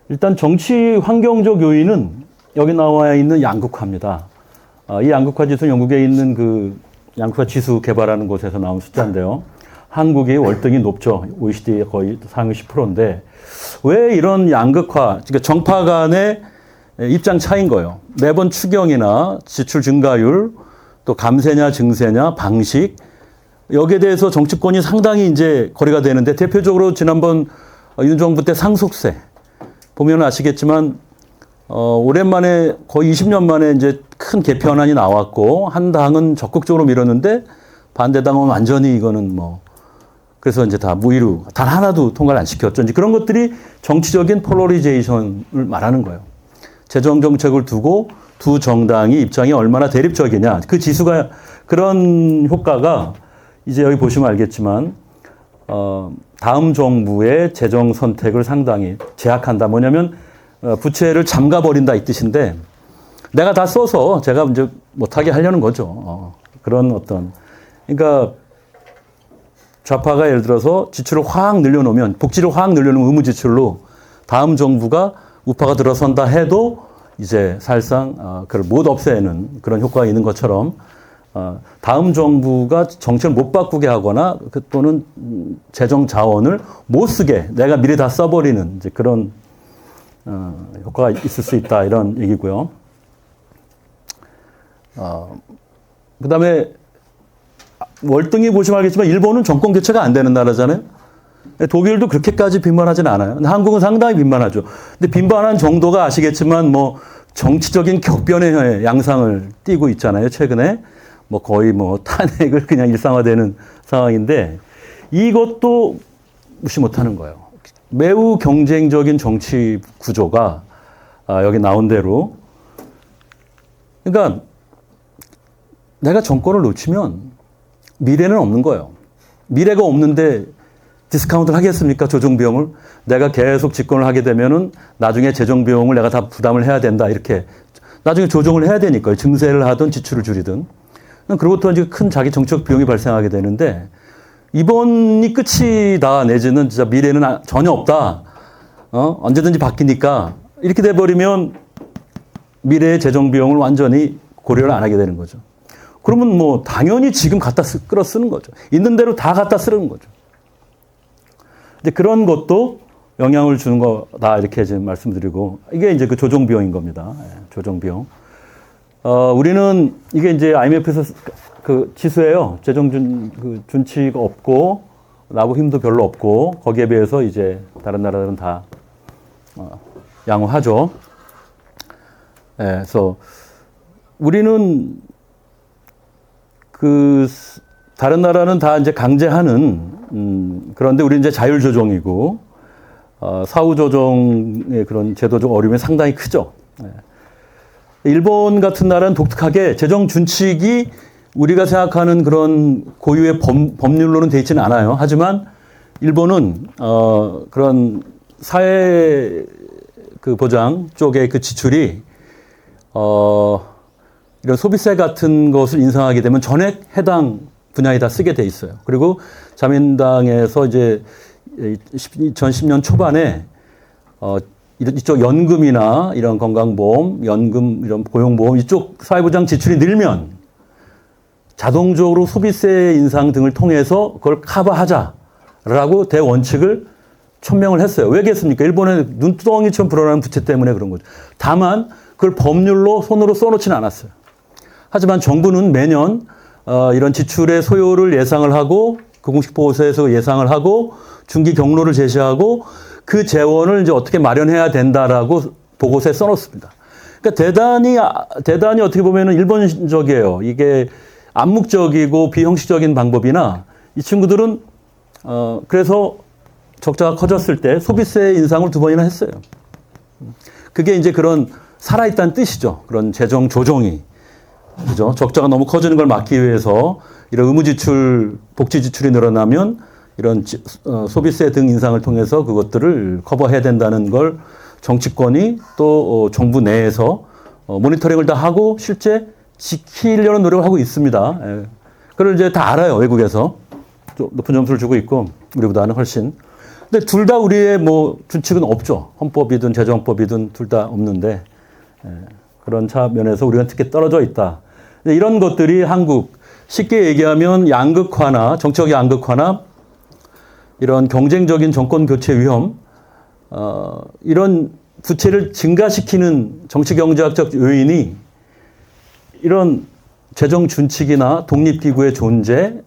일단 정치 환경적 요인은 여기 나와 있는 양극화입니다. 이 양극화 지수는 영국에 있는 그 양극화 지수 개발하는 곳에서 나온 숫자인데요. 한국이 월등히 높죠. OECD 거의 상위 10%인데 왜 이런 양극화, 그러니까 정파 간의 입장 차이인 거예요. 매번 추경이나 지출 증가율, 또 감세냐 증세냐 방식, 여기에 대해서 정치권이 상당히 이제 거리가 되는데, 대표적으로 지난번 윤 정부 때 상속세 보면 아시겠지만 오랜만에 거의 20년 만에 이제 큰 개편안이 나왔고 한 당은 적극적으로 밀었는데 반대당은 완전히 이거는 뭐, 그래서 이제 다 무의루, 단 하나도 통과를 안 시켰죠. 이제 그런 것들이 정치적인 폴러리제이션을 말하는 거예요. 재정 정책을 두고 두 정당이 입장이 얼마나 대립적이냐. 그 지수가, 그런 효과가 이제 여기 보시면 알겠지만, 다음 정부의 재정 선택을 상당히 제약한다. 뭐냐면, 부채를 잠가버린다 이 뜻인데, 내가 다 써서 제가 이제 못하게 하려는 거죠. 그런 어떤, 그러니까, 좌파가 예를 들어서 지출을 확 늘려놓으면, 복지를 확 늘려놓으면 의무 지출로 다음 정부가 우파가 들어선다 해도 이제 사실상 그걸 못 없애는 그런 효과가 있는 것처럼, 다음 정부가 정책을 못 바꾸게 하거나 또는 재정 자원을 못 쓰게 내가 미리 다 써버리는 이제 그런 효과가 있을 수 있다 이런 얘기고요. 그다음에 월등히 보시면 알겠지만 일본은 정권 교체가 안 되는 나라잖아요. 독일도 그렇게까지 빈번하진 않아요. 한국은 상당히 빈번하죠. 근데 빈번한 정도가 아시겠지만 뭐 정치적인 격변의 양상을 띠고 있잖아요. 최근에 뭐 거의 뭐 탄핵을 그냥 일상화되는 상황인데, 이것도 무시 못하는 거예요. 매우 경쟁적인 정치 구조가 여기 나온 대로, 그러니까 내가 정권을 놓치면 미래는 없는 거예요. 미래가 없는데 디스카운트를 하겠습니까? 조정 비용을. 내가 계속 집권을 하게 되면은 나중에 재정 비용을 내가 다 부담을 해야 된다. 이렇게 나중에 조정을 해야 되니까요. 증세를 하든 지출을 줄이든. 그로부터 이제 큰 자기 정책 비용이 발생하게 되는데, 이번이 끝이다 내지는 진짜 미래는 전혀 없다. 언제든지 바뀌니까 이렇게 돼버리면 미래의 재정 비용을 완전히 고려를 안 하게 되는 거죠. 그러면 뭐 당연히 지금 갖다 끌어 쓰는 거죠. 있는 대로 다 갖다 쓰는 거죠. 근데 그런 것도 영향을 주는 거다 이렇게 지금 말씀드리고, 이게 이제 그 조정 비용인 겁니다. 조정 비용. 우리는 이게 이제 IMF에서 그 지수예요. 재정 준치가 없고 나부 힘도 별로 없고, 거기에 비해서 이제 다른 나라들은 다 양호하죠. 그래서 우리는 그 다른 나라는 다 이제 강제하는 그런데 우리는 이제 자율 조정이고 사후 조정의 그런 제도적 어려움이 상당히 크죠. 일본 같은 나라는 독특하게 재정 준칙이 우리가 생각하는 그런 고유의 법률로는 되어 있지는 않아요. 하지만 일본은 그런 사회 그 보장 쪽의 그 지출이 이런 소비세 같은 것을 인상하게 되면 전액 해당 분야에 다 쓰게 돼 있어요. 그리고 자민당에서 이제 2010년 초반에 이쪽 연금이나 이런 건강보험, 연금, 이런 고용보험 이쪽 사회보장 지출이 늘면 자동적으로 소비세 인상 등을 통해서 그걸 커버하자라고 대원칙을 천명을 했어요. 왜 그랬습니까? 일본의 눈두덩이처럼 불어나는 부채 때문에 그런 거죠. 다만 그걸 법률로 손으로 써놓지는 않았어요. 하지만 정부는 매년 이런 지출의 소요를 예상을 하고 그 공식 보고서에서 예상을 하고 중기 경로를 제시하고 그 재원을 이제 어떻게 마련해야 된다라고 보고서에 써놓습니다. 그러니까 대단히 어떻게 보면은 일본적이에요. 이게 암묵적이고 비형식적인 방법이나 이 친구들은 그래서 적자가 커졌을 때 소비세 인상을 2번이나 했어요. 그게 이제 그런 살아있다는 뜻이죠. 그런 재정 조정이. 그죠? 적자가 너무 커지는 걸 막기 위해서 이런 의무지출, 복지지출이 늘어나면 이런 소비세 등 인상을 통해서 그것들을 커버해야 된다는 걸 정치권이 또 정부 내에서 모니터링을 다 하고 실제 지키려는 노력을 하고 있습니다. 그걸 이제 다 알아요. 외국에서. 좀 높은 점수를 주고 있고 우리보다는 훨씬. 근데 둘 다 우리의 뭐 준칙은 없죠. 헌법이든 재정법이든 둘 다 없는데 그런 차면에서 우리가 특히 떨어져 있다. 이런 것들이 한국 쉽게 얘기하면 양극화나 정치적 양극화나 이런 경쟁적인 정권 교체 위험 이런 부채를 증가시키는 정치 경제학적 요인이 이런 재정 준칙이나 독립기구의 존재,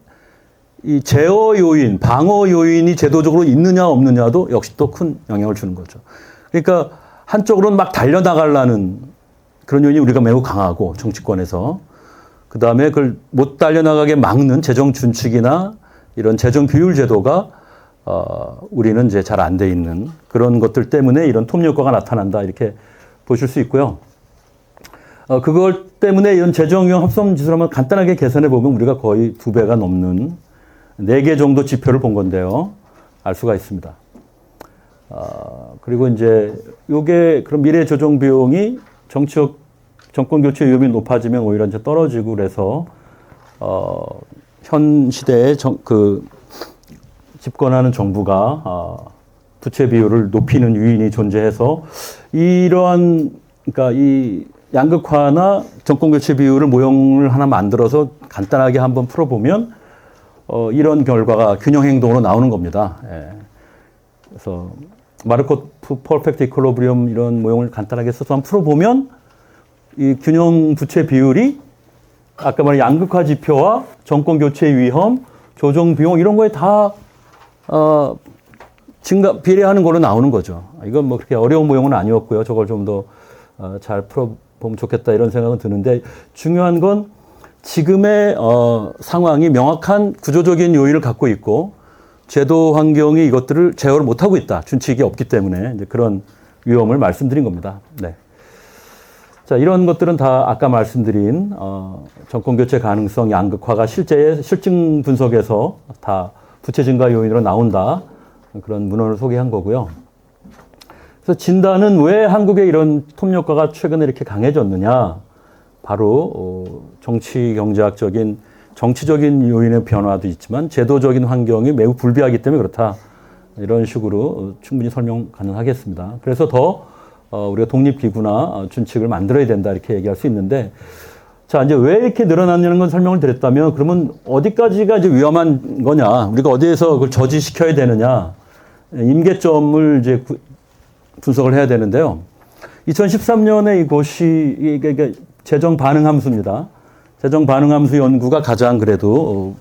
이 제어 요인, 방어 요인이 제도적으로 있느냐 없느냐도 역시 또 큰 영향을 주는 거죠. 그러니까 한쪽으로는 막 달려나가려는 그런 요인이 우리가 매우 강하고 정치권에서 그 다음에 그걸 못 달려나가게 막는 재정 준칙이나 이런 재정 규율 제도가 우리는 이제 잘 안 돼 있는 그런 것들 때문에 이런 톱니 효과가 나타난다 이렇게 보실 수 있고요. 그걸 때문에 이런 재정 위험 합성 지수를 한번 간단하게 계산해 보면 우리가 거의 2배가 넘는 4개 정도 지표를 본 건데요. 알 수가 있습니다. 그리고 이제 요게 그럼 미래 조정 비용이 정권 교체 위험이 높아지면 오히려 이제 떨어지고 그래서 현 시대에 집권하는 정부가 부채 비율을 높이는 요인이 존재해서 이러한 그러니까 이 양극화나 정권 교체 비율을 모형을 하나 만들어서 간단하게 한번 풀어보면 이런 결과가 균형 행동으로 나오는 겁니다. 예. 그래서 마르코프 퍼펙트 이퀄리브리엄 이런 모형을 간단하게 써서 한번 풀어보면 이 균형 부채 비율이 아까 말한 양극화 지표와 정권 교체 위험, 조정 비용 이런 거에 다 비례하는 걸로 나오는 거죠. 이건 뭐 그렇게 어려운 모형은 아니었고요. 저걸 좀 더 잘 풀어보면 좋겠다 이런 생각은 드는데 중요한 건 지금의 상황이 명확한 구조적인 요인을 갖고 있고 제도 환경이 이것들을 제어를 못하고 있다. 준칙이 없기 때문에 이제 그런 위험을 말씀드린 겁니다. 네. 자, 이런 것들은 다 아까 말씀드린 정권 교체 가능성 양극화가 실제 실증 분석에서 다 부채 증가 요인으로 나온다. 그런 문헌을 소개한 거고요. 그래서 진단은 왜 한국의 이런 톱니 효과가 최근에 이렇게 강해졌느냐. 바로 정치 경제학적인 정치적인 요인의 변화도 있지만 제도적인 환경이 매우 불비하기 때문에 그렇다. 이런 식으로 충분히 설명 가능하겠습니다. 그래서 더 우리가 독립기구나 준칙을 만들어야 된다 이렇게 얘기할 수 있는데 자 이제 왜 이렇게 늘어났냐는 건 설명을 드렸다면 그러면 어디까지가 이제 위험한 거냐 우리가 어디에서 그걸 저지시켜야 되느냐 임계점을 이제 분석을 해야 되는데요. 2013년에 이것이 재정 반응 함수입니다. 재정 반응 함수 연구가 가장 그래도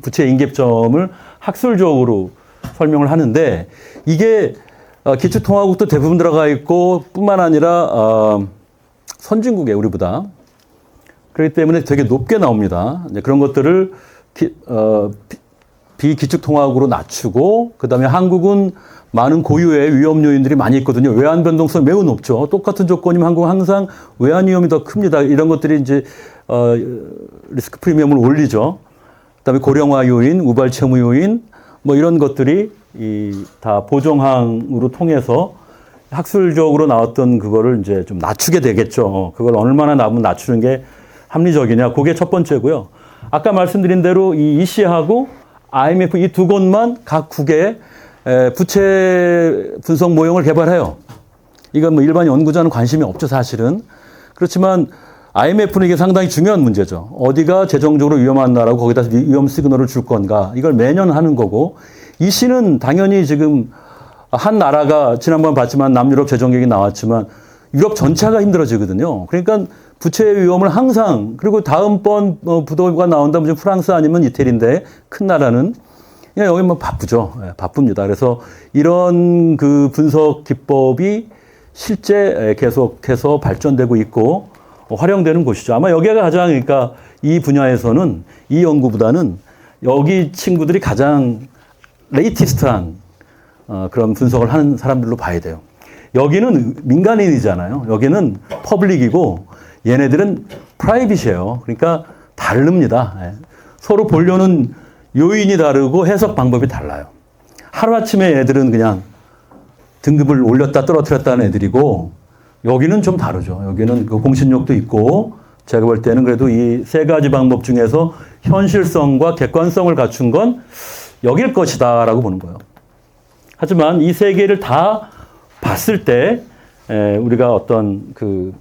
부채 임계점을 학술적으로 설명을 하는데 이게 기초통화국도 대부분 들어가 있고 뿐만 아니라 선진국에 우리보다 그렇기 때문에 되게 높게 나옵니다. 그런 것들을 비기축통화국으로 낮추고 그다음에 한국은 많은 고유의 위험 요인들이 많이 있거든요. 외환 변동성 매우 높죠. 똑같은 조건이면 한국은 항상 외환 위험이 더 큽니다. 이런 것들이 이제 리스크 프리미엄을 올리죠. 그다음에 고령화 요인, 우발 채무 요인 뭐 이런 것들이 다 보정항으로 통해서 학술적으로 나왔던 그거를 이제 좀 낮추게 되겠죠. 그걸 얼마나 낮추는 게 합리적이냐. 그게 첫 번째고요. 아까 말씀드린 대로 이 EC하고 IMF 이 두 곳만 각 국에 부채 분석 모형을 개발해요. 이건 뭐 일반 연구자는 관심이 없죠, 사실은. 그렇지만 IMF는 이게 상당히 중요한 문제죠. 어디가 재정적으로 위험한 나라고 거기다 위험 시그널을 줄 건가. 이걸 매년 하는 거고. EC는 당연히 지금 한 나라가 지난번 봤지만 남유럽 재정격이 나왔지만 유럽 전체가 힘들어지거든요. 그러니까 부채의 위험을 항상 그리고 다음번 부도가 나온다면 프랑스 아니면 이태리인데 큰 나라는 그냥 여기 뭐 바쁘죠. 바쁩니다. 그래서 이런 그 분석 기법이 실제 계속해서 발전되고 있고 활용되는 곳이죠. 아마 여기가 가장 그러니까 이 분야에서는 이 연구보다는 여기 친구들이 가장 레이티스트한 그런 분석을 하는 사람들로 봐야 돼요. 여기는 민간인이잖아요. 여기는 퍼블릭이고 얘네들은 프라이빗이에요. 그러니까 다릅니다. 서로 보려는 요인이 다르고 해석 방법이 달라요. 하루아침에 애들은 그냥 등급을 올렸다 떨어뜨렸다 하는 애들이고 여기는 좀 다르죠. 여기는 그 공신력도 있고 제가 볼 때는 그래도 이 세 가지 방법 중에서 현실성과 객관성을 갖춘 건 여길 것이다라고 보는 거예요. 하지만 이 세 개를 다 봤을 때 우리가 어떤 그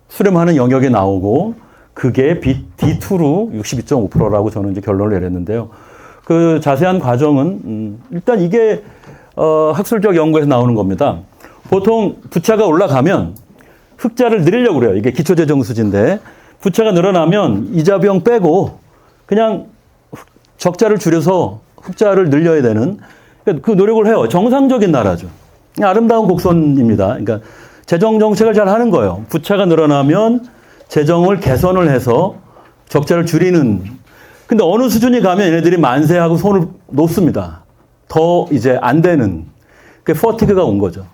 수렴하는 영역이 나오고 그게 D2로 62.5%라고 저는 이제 결론을 내렸는데요. 그 자세한 과정은 일단 이게 학술적 연구에서 나오는 겁니다. 보통 부채가 올라가면 흑자를 늘리려고 그래요. 이게 기초재정수지인데 부채가 늘어나면 이자 비용 빼고 그냥 적자를 줄여서 흑자를 늘려야 되는 그 노력을 해요. 정상적인 나라죠. 아름다운 곡선입니다. 그러니까 재정 정책을 잘 하는 거예요. 부채가 늘어나면 재정을 개선을 해서 적자를 줄이는. 근데 어느 수준이 가면 얘네들이 만세하고 손을 놓습니다. 더 이제 안 되는. 그 퍼티그가 온 거죠.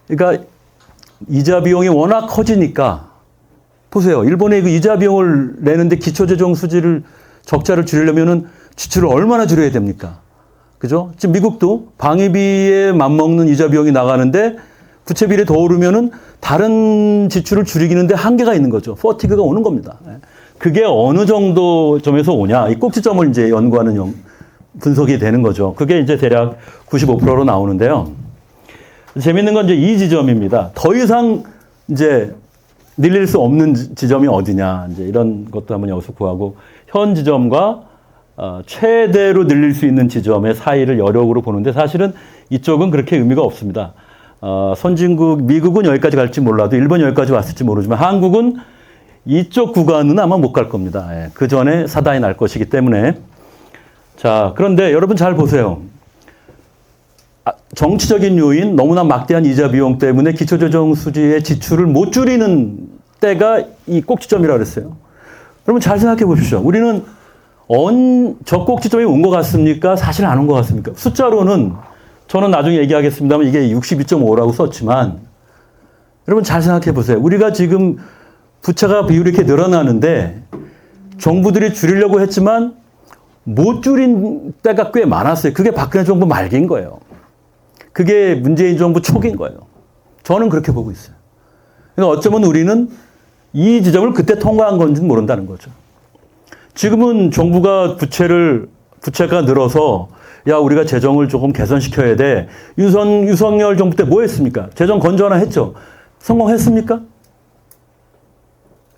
그러니까 이자 비용이 워낙 커지니까 보세요. 일본의 그 이자 비용을 내는데 기초재정 수지를 적자를 줄이려면은 지출을 얼마나 줄여야 됩니까? 그죠? 지금 미국도 방위비에 맞먹는 이자 비용이 나가는데 부채비례 더 오르면은 다른 지출을 줄이기는데 한계가 있는 거죠. 퍼티그가 오는 겁니다. 그게 어느 정도 점에서 오냐? 이 꼭지점을 이제 연구하는 분석이 되는 거죠. 그게 이제 대략 95%로 나오는데요. 재밌는 건 이제 이 지점입니다. 더 이상 이제 늘릴 수 없는 지점이 어디냐? 이제 이런 것도 한번 여기서 구하고 현 지점과 최대로 늘릴 수 있는 지점의 사이를 여력으로 보는데 사실은 이쪽은 그렇게 의미가 없습니다. 선진국, 미국은 여기까지 갈지 몰라도 일본 여기까지 왔을지 모르지만 한국은 이쪽 구간은 아마 못 갈 겁니다. 그 전에 사단이 날 것이기 때문에. 자, 그런데 여러분 잘 보세요. 정치적인 요인, 너무나 막대한 이자 비용 때문에 기초재정 수지의 지출을 못 줄이는 때가 이 꼭지점이라고 그랬어요. 여러분 잘 생각해 보십시오. 우리는 저 꼭지점이 온 것 같습니까? 사실 안 온 것 같습니까? 숫자로는 저는 나중에 얘기하겠습니다만 이게 62.5라고 썼지만 여러분 잘 생각해 보세요. 우리가 지금 부채가 비율이 이렇게 늘어나는데 정부들이 줄이려고 했지만 못 줄인 때가 꽤 많았어요. 그게 박근혜 정부 말기인 거예요. 그게 문재인 정부 초기인 거예요. 저는 그렇게 보고 있어요. 그러니까 어쩌면 우리는 이 지점을 그때 통과한 건지는 모른다는 거죠. 지금은 정부가 부채가 늘어서 야 우리가 재정을 조금 개선시켜야 돼. 윤석열 정부 때 뭐 했습니까? 재정 건전화 했죠. 성공했습니까?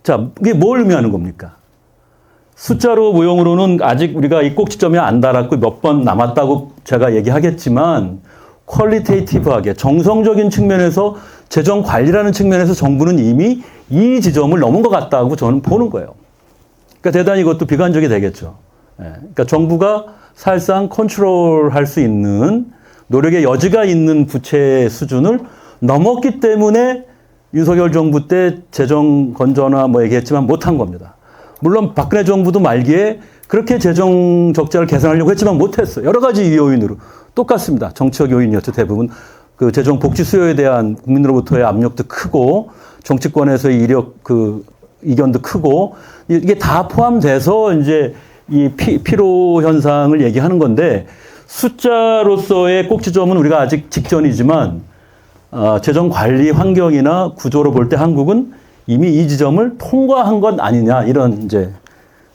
자, 이게 뭘 의미하는 겁니까? 숫자로 모형으로는 아직 우리가 이 꼭지점이 안 달았고 몇 번 남았다고 제가 얘기하겠지만 퀄리테이티브하게 정성적인 측면에서 재정 관리라는 측면에서 정부는 이미 이 지점을 넘은 것 같다고 저는 보는 거예요. 그러니까 대단히 이것도 비관적이 되겠죠. 그러니까 정부가 사실상 컨트롤할 수 있는 노력의 여지가 있는 부채 수준을 넘었기 때문에 윤석열 정부 때 재정 건전화 뭐 얘기했지만 못한 겁니다. 물론 박근혜 정부도 말기에 그렇게 재정 적자를 개선하려고 했지만 못했어요. 여러 가지 요인으로. 똑같습니다. 정치적 요인이었죠, 대부분. 그 재정 복지 수요에 대한 국민으로부터의 압력도 크고, 정치권에서의 이견도 크고, 이게 다 포함돼서 이제 이 피로 현상을 얘기하는 건데, 숫자로서의 꼭지점은 우리가 아직 직전이지만, 재정 관리 환경이나 구조로 볼 때 한국은 이미 이 지점을 통과한 것 아니냐, 이런 이제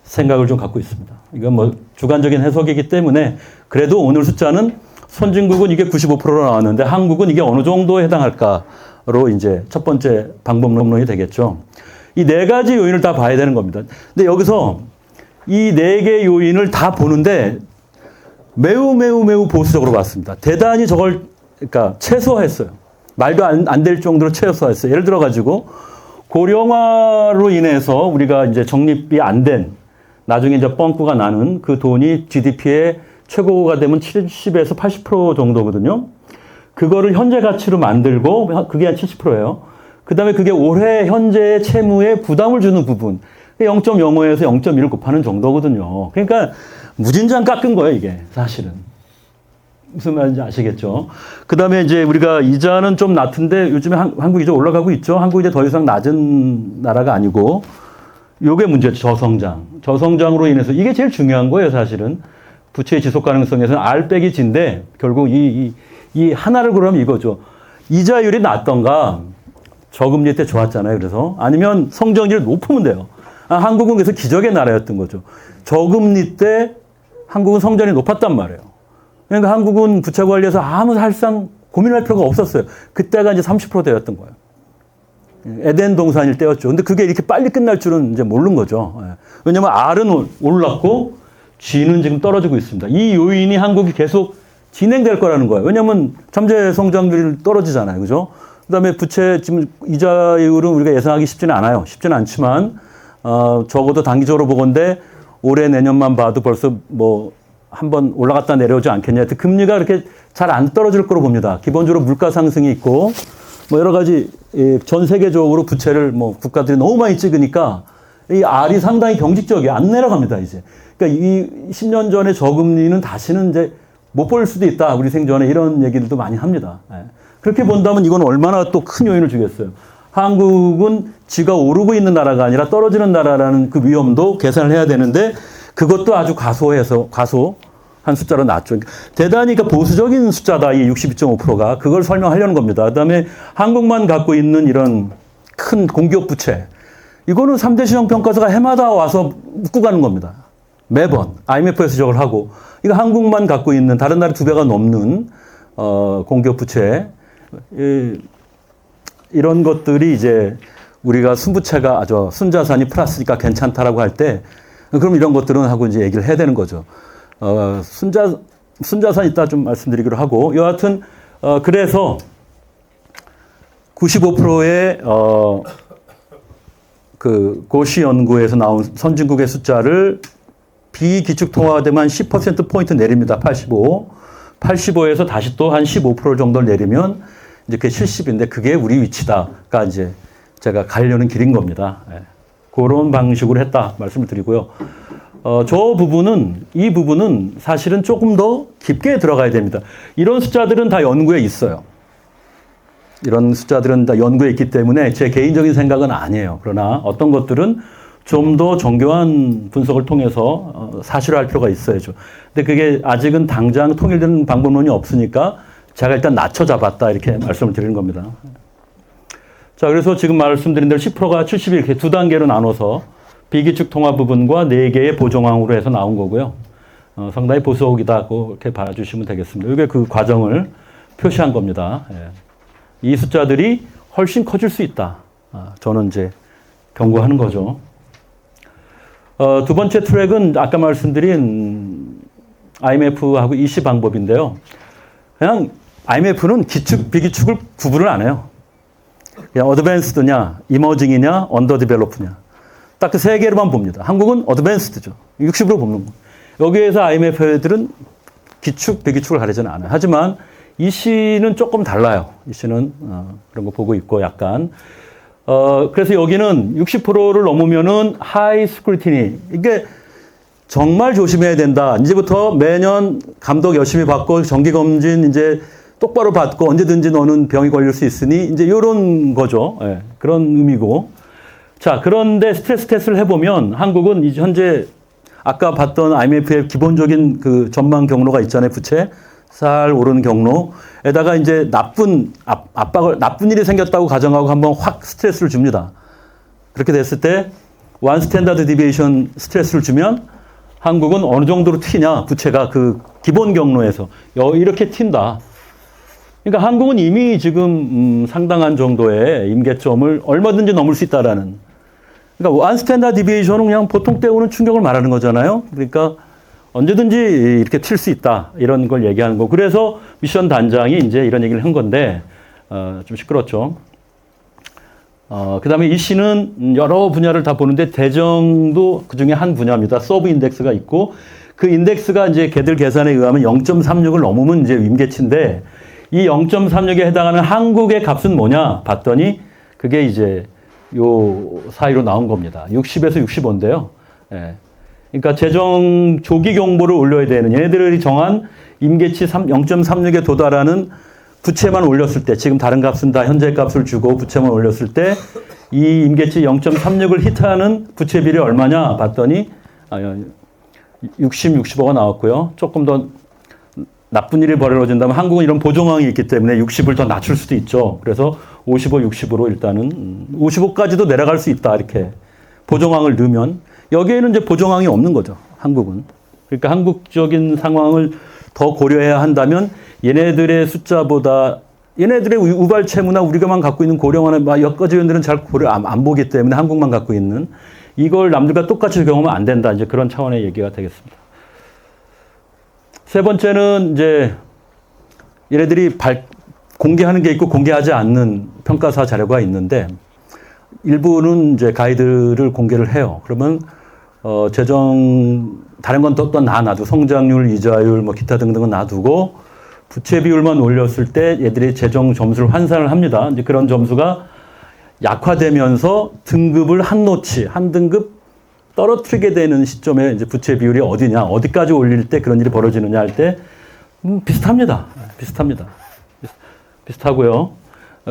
생각을 좀 갖고 있습니다. 이건 뭐 주관적인 해석이기 때문에 그래도 오늘 숫자는 선진국은 이게 95%로 나왔는데 한국은 이게 어느 정도에 해당할까로 이제 첫 번째 방법론이 되겠죠. 이 네 가지 요인을 다 봐야 되는 겁니다. 근데 여기서 이 네 개 요인을 다 보는데 매우 보수적으로 봤습니다. 대단히 저걸 그러니까 최소화했어요. 말도 안 될 정도로 최소화했어요. 예를 들어 가지고 고령화로 인해서 우리가 이제 적립이 안 된 나중에 이제 뻥꾸가 나는 그 돈이 GDP의 최고가 되면 70에서 80% 정도거든요. 그거를 현재 가치로 만들고 그게 한 70%예요. 그다음에 그게 올해 현재 채무에 부담을 주는 부분 0.05에서 0.1을 곱하는 정도거든요. 그러니까 무진장 깎은 거예요, 이게 사실은. 무슨 말인지 아시겠죠? 그 다음에 이제 우리가 이자는 좀 낮은데 요즘에 한국이 이제 올라가고 있죠. 한국이 이제 더 이상 낮은 나라가 아니고 요게 문제죠. 저성장으로 인해서 이게 제일 중요한 거예요, 사실은. 부채의 지속 가능성에서는 R 빼기 G인데 결국 이 하나를 그러면 이거죠. 이자율이 낮던가 저금리 때 좋았잖아요. 그래서 아니면 성장률이 높으면 돼요. 한국은 그래서 기적의 나라였던 거죠. 저금리 때 한국은 성장이 높았단 말이에요. 그러니까 한국은 부채 관리에서 아무 사실상 고민할 필요가 없었어요. 그때가 이제 30% 되었던 거예요. 에덴 동산일 때였죠. 근데 그게 이렇게 빨리 끝날 줄은 이제 모르는 거죠. 왜냐면 R은 올랐고 G는 지금 떨어지고 있습니다. 이 요인이 한국이 계속 진행될 거라는 거예요. 왜냐면 잠재 성장률이 떨어지잖아요. 그죠? 그 다음에 부채 지금 이자율은 우리가 예상하기 쉽지는 않아요. 쉽지는 않지만, 적어도 단기적으로 보건데 올해 내년만 봐도 벌써 뭐 한번 올라갔다 내려오지 않겠냐. 하여튼 금리가 그렇게 잘 안 떨어질 거로 봅니다. 기본적으로 물가 상승이 있고 뭐 여러 가지 전 세계적으로 부채를 뭐 국가들이 너무 많이 찍으니까 이 R이 상당히 경직적이에요. 안 내려갑니다, 이제. 그러니까 이 10년 전의 저금리는 다시는 이제 못 볼 수도 있다. 우리 생전에 이런 얘기들도 많이 합니다. 그렇게 본다면 이건 얼마나 또 큰 요인을 주겠어요. 한국은 지가 오르고 있는 나라가 아니라 떨어지는 나라라는 그 위험도 계산을 해야 되는데 그것도 아주 과소한 숫자로 낮죠. 대단히 보수적인 숫자다. 이 62.5%가. 그걸 설명하려는 겁니다. 그다음에 한국만 갖고 있는 이런 큰 공기업 부채. 이거는 3대 신용평가사가 해마다 와서 묻고 가는 겁니다. 매번 IMF에서 지적을 하고 이거 한국만 갖고 있는 다른 나라 2배가 넘는 공기업 부채 이런 것들이 이제 우리가 순부채가 아주 순자산이 플러스니까 괜찮다라고 할 때 그럼 이런 것들은 하고 이제 얘기를 해야 되는 거죠. 순자산 이따 좀 말씀드리기로 하고 여하튼 그래서 95%의 그 고시 연구에서 나온 선진국의 숫자를 비기축통화되면 10%포인트 내립니다. 85에서 다시 또 한 15% 정도를 내리면 이제 그게 70인데 그게 우리 위치다가 이제 제가 가려는 길인 겁니다. 그런 방식으로 했다 말씀을 드리고요. 이 부분은 사실은 조금 더 깊게 들어가야 됩니다. 이런 숫자들은 다 연구에 있어요. 이런 숫자들은 다 연구에 있기 때문에 제 개인적인 생각은 아니에요. 그러나 어떤 것들은 좀 더 정교한 분석을 통해서 사실화할 필요가 있어야죠. 근데 그게 아직은 당장 통일된 방법론이 없으니까 제가 일단 낮춰 잡았다 이렇게 말씀을 드리는 겁니다. 자, 그래서 지금 말씀드린 대로 10%가 71 이렇게 두 단계로 나눠서 비기축 통화 부분과 4개의 보정항으로 해서 나온 거고요. 상당히 보수적이다고 이렇게 봐주시면 되겠습니다. 이게 그 과정을 표시한 겁니다. 이 숫자들이 훨씬 커질 수 있다. 저는 이제 경고하는 거죠. 두 번째 트랙은 아까 말씀드린 IMF하고 이시 방법인데요. 그냥 IMF는 기축, 비기축을 구분을 안 해요. 그냥 어드밴스드냐, 이머징이냐, 언더디벨롭냐. 딱 그 세 개로만 봅니다. 한국은 어드밴스드죠. 60으로 보는 거. 여기에서 IMF 애들은 기축, 비기축을 가리지는 않아요. 하지만 이시는 조금 달라요. 이시는 그런 거 보고 있고 약간. 그래서 여기는 60%를 넘으면은 하이 스크루티니. 이게 정말 조심해야 된다. 이제부터 매년 감독 열심히 받고 정기검진 이제 똑바로 받고 언제든지 너는 병이 걸릴 수 있으니 이제 이런 거죠. 예, 그런 의미고. 자, 그런데 스트레스 테스트를 해보면 한국은 이제 현재 아까 봤던 IMF의 기본적인 그 전망 경로가 있잖아요. 부채 살 오르는 경로에다가 이제 나쁜 일이 생겼다고 가정하고 한번 확 스트레스를 줍니다. 그렇게 됐을 때 원 스탠다드 디비에이션 스트레스를 주면 한국은 어느 정도로 튀냐, 부채가 그 기본 경로에서 이렇게 튄다. 그러니까 한국은 이미 지금 상당한 정도의 임계점을 얼마든지 넘을 수 있다라는. 그러니까 원 스탠다드 디비에이션은 그냥 보통 때우는 충격을 말하는 거잖아요. 그러니까 언제든지 이렇게 튈 수 있다. 이런 걸 얘기하는 거. 그래서 미션 단장이 이제 이런 얘기를 한 건데, 좀 시끄럽죠. 그 다음에 이 시는 여러 분야를 다 보는데 대정도 그 중에 한 분야입니다. 서브 인덱스가 있고 그 인덱스가 이제 걔들 계산에 의하면 0.36을 넘으면 이제 임계치인데 이 0.36에 해당하는 한국의 값은 뭐냐 봤더니 그게 이제 요 사이로 나온 겁니다. 60에서 65인데요. 예. 그러니까 재정 조기 경보를 올려야 되는 얘네들이 정한 임계치 0.36에 도달하는 부채만 올렸을 때, 지금 다른 값은 다 현재 값을 주고 부채만 올렸을 때, 이 임계치 0.36을 히트하는 부채 비율이 얼마냐 봤더니, 60, 65가 나왔고요. 조금 더 나쁜 일이 벌어진다면 한국은 이런 보정항이 있기 때문에 60을 더 낮출 수도 있죠. 그래서 55, 60으로 일단은 55까지도 내려갈 수 있다. 이렇게 보정항을 넣으면 여기에는 이제 보정항이 없는 거죠. 한국은. 그러니까 한국적인 상황을 더 고려해야 한다면 얘네들의 숫자보다 얘네들의 우발 채무나 우리가만 갖고 있는 고령화나 여러 가지 요인들은 잘 고려 안 보기 때문에 한국만 갖고 있는 이걸 남들과 똑같이 경험하면 안 된다. 이제 그런 차원의 얘기가 되겠습니다. 세 번째는 이제 얘네들이 공개하는 게 있고 공개하지 않는 평가사 자료가 있는데 일부는 이제 가이드를 공개를 해요. 그러면 다른 건 또 놔두고 성장률, 이자율, 뭐 기타 등등은 놔두고 부채 비율만 올렸을 때 얘들이 재정 점수를 환산을 합니다. 이제 그런 점수가 약화되면서 등급을 한 등급 떨어뜨리게 되는 시점에 이제 부채 비율이 어디냐, 어디까지 올릴 때 그런 일이 벌어지느냐 할 때 비슷합니다. 비슷하고요.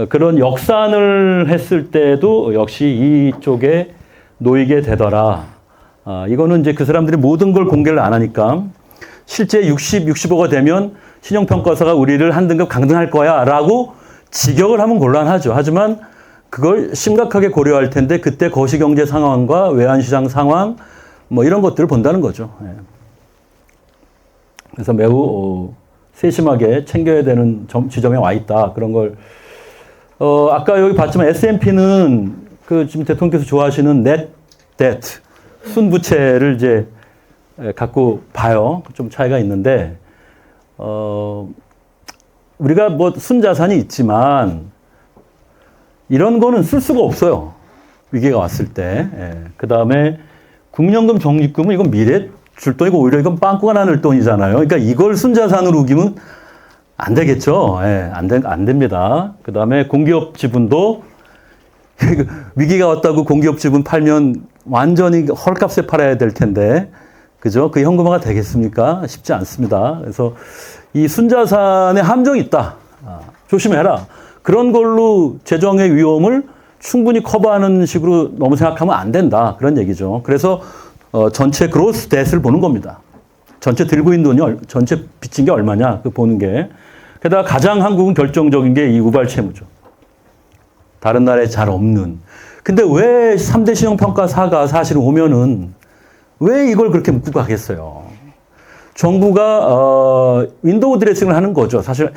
그런 역산을 했을 때도 역시 이쪽에 놓이게 되더라. 이거는 이제 그 사람들이 모든 걸 공개를 안 하니까 실제 60, 65가 되면 신용평가사가 우리를 한 등급 강등할 거야 라고 직역을 하면 곤란하죠. 하지만 그걸 심각하게 고려할 텐데 그때 거시경제 상황과 외환시장 상황 뭐 이런 것들을 본다는 거죠. 그래서 매우 세심하게 챙겨야 되는 지점에 와 있다. 그런 걸 아까 여기 봤지만 S&P는 그 지금 대통령께서 좋아하시는 net debt 순부채를 이제 갖고 봐요. 좀 차이가 있는데 우리가 뭐 순자산이 있지만 이런 거는 쓸 수가 없어요. 위기가 왔을 때. 그 다음에 국민연금 적립금은 이건 미래 줄 돈이고 오히려 이건 빵꾸가 나는 돈이잖아요. 그러니까 이걸 순자산으로 우기면 안 되겠죠. 안 됩니다. 그 다음에 공기업 지분도 위기가 왔다고 공기업 지분 팔면 완전히 헐값에 팔아야 될 텐데, 그죠? 그 현금화가 되겠습니까? 쉽지 않습니다. 그래서 이 순자산에 함정이 있다. 조심해라. 그런 걸로 재정의 위험을 충분히 커버하는 식으로 너무 생각하면 안 된다. 그런 얘기죠. 그래서 전체 그로스 뎃을 보는 겁니다. 전체 들고 있는 돈이 전체 빚진 게 얼마냐 그 보는 게. 게다가 가장 한국은 결정적인 게 이 우발 채무죠. 다른 나라에 잘 없는. 근데 왜 3대 신용평가사가 사실은 오면은 왜 이걸 그렇게 묻고 가겠어요? 정부가 윈도우 드레싱을 하는 거죠. 사실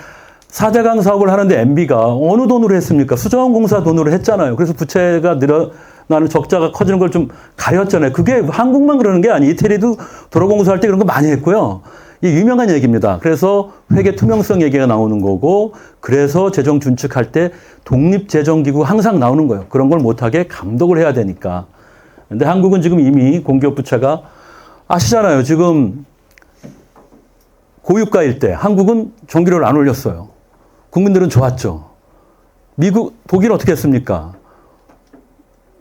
4대강 사업을 하는데 MB가 어느 돈으로 했습니까? 수자원공사 돈으로 했잖아요. 그래서 부채가 늘어나는 적자가 커지는 걸 좀 가렸잖아요. 그게 한국만 그러는 게 아니에요. 이태리도 도로공사할 때 그런 거 많이 했고요. 이 유명한 얘기입니다. 그래서 회계 투명성 얘기가 나오는 거고, 그래서 재정 준칙할 때 독립재정기구 항상 나오는 거예요. 그런 걸 못하게 감독을 해야 되니까. 근데 한국은 지금 이미 공기업 부채가 아시잖아요. 지금 고유가일 때 한국은 전기료를 안 올렸어요. 국민들은 좋았죠. 독일 어떻게 했습니까?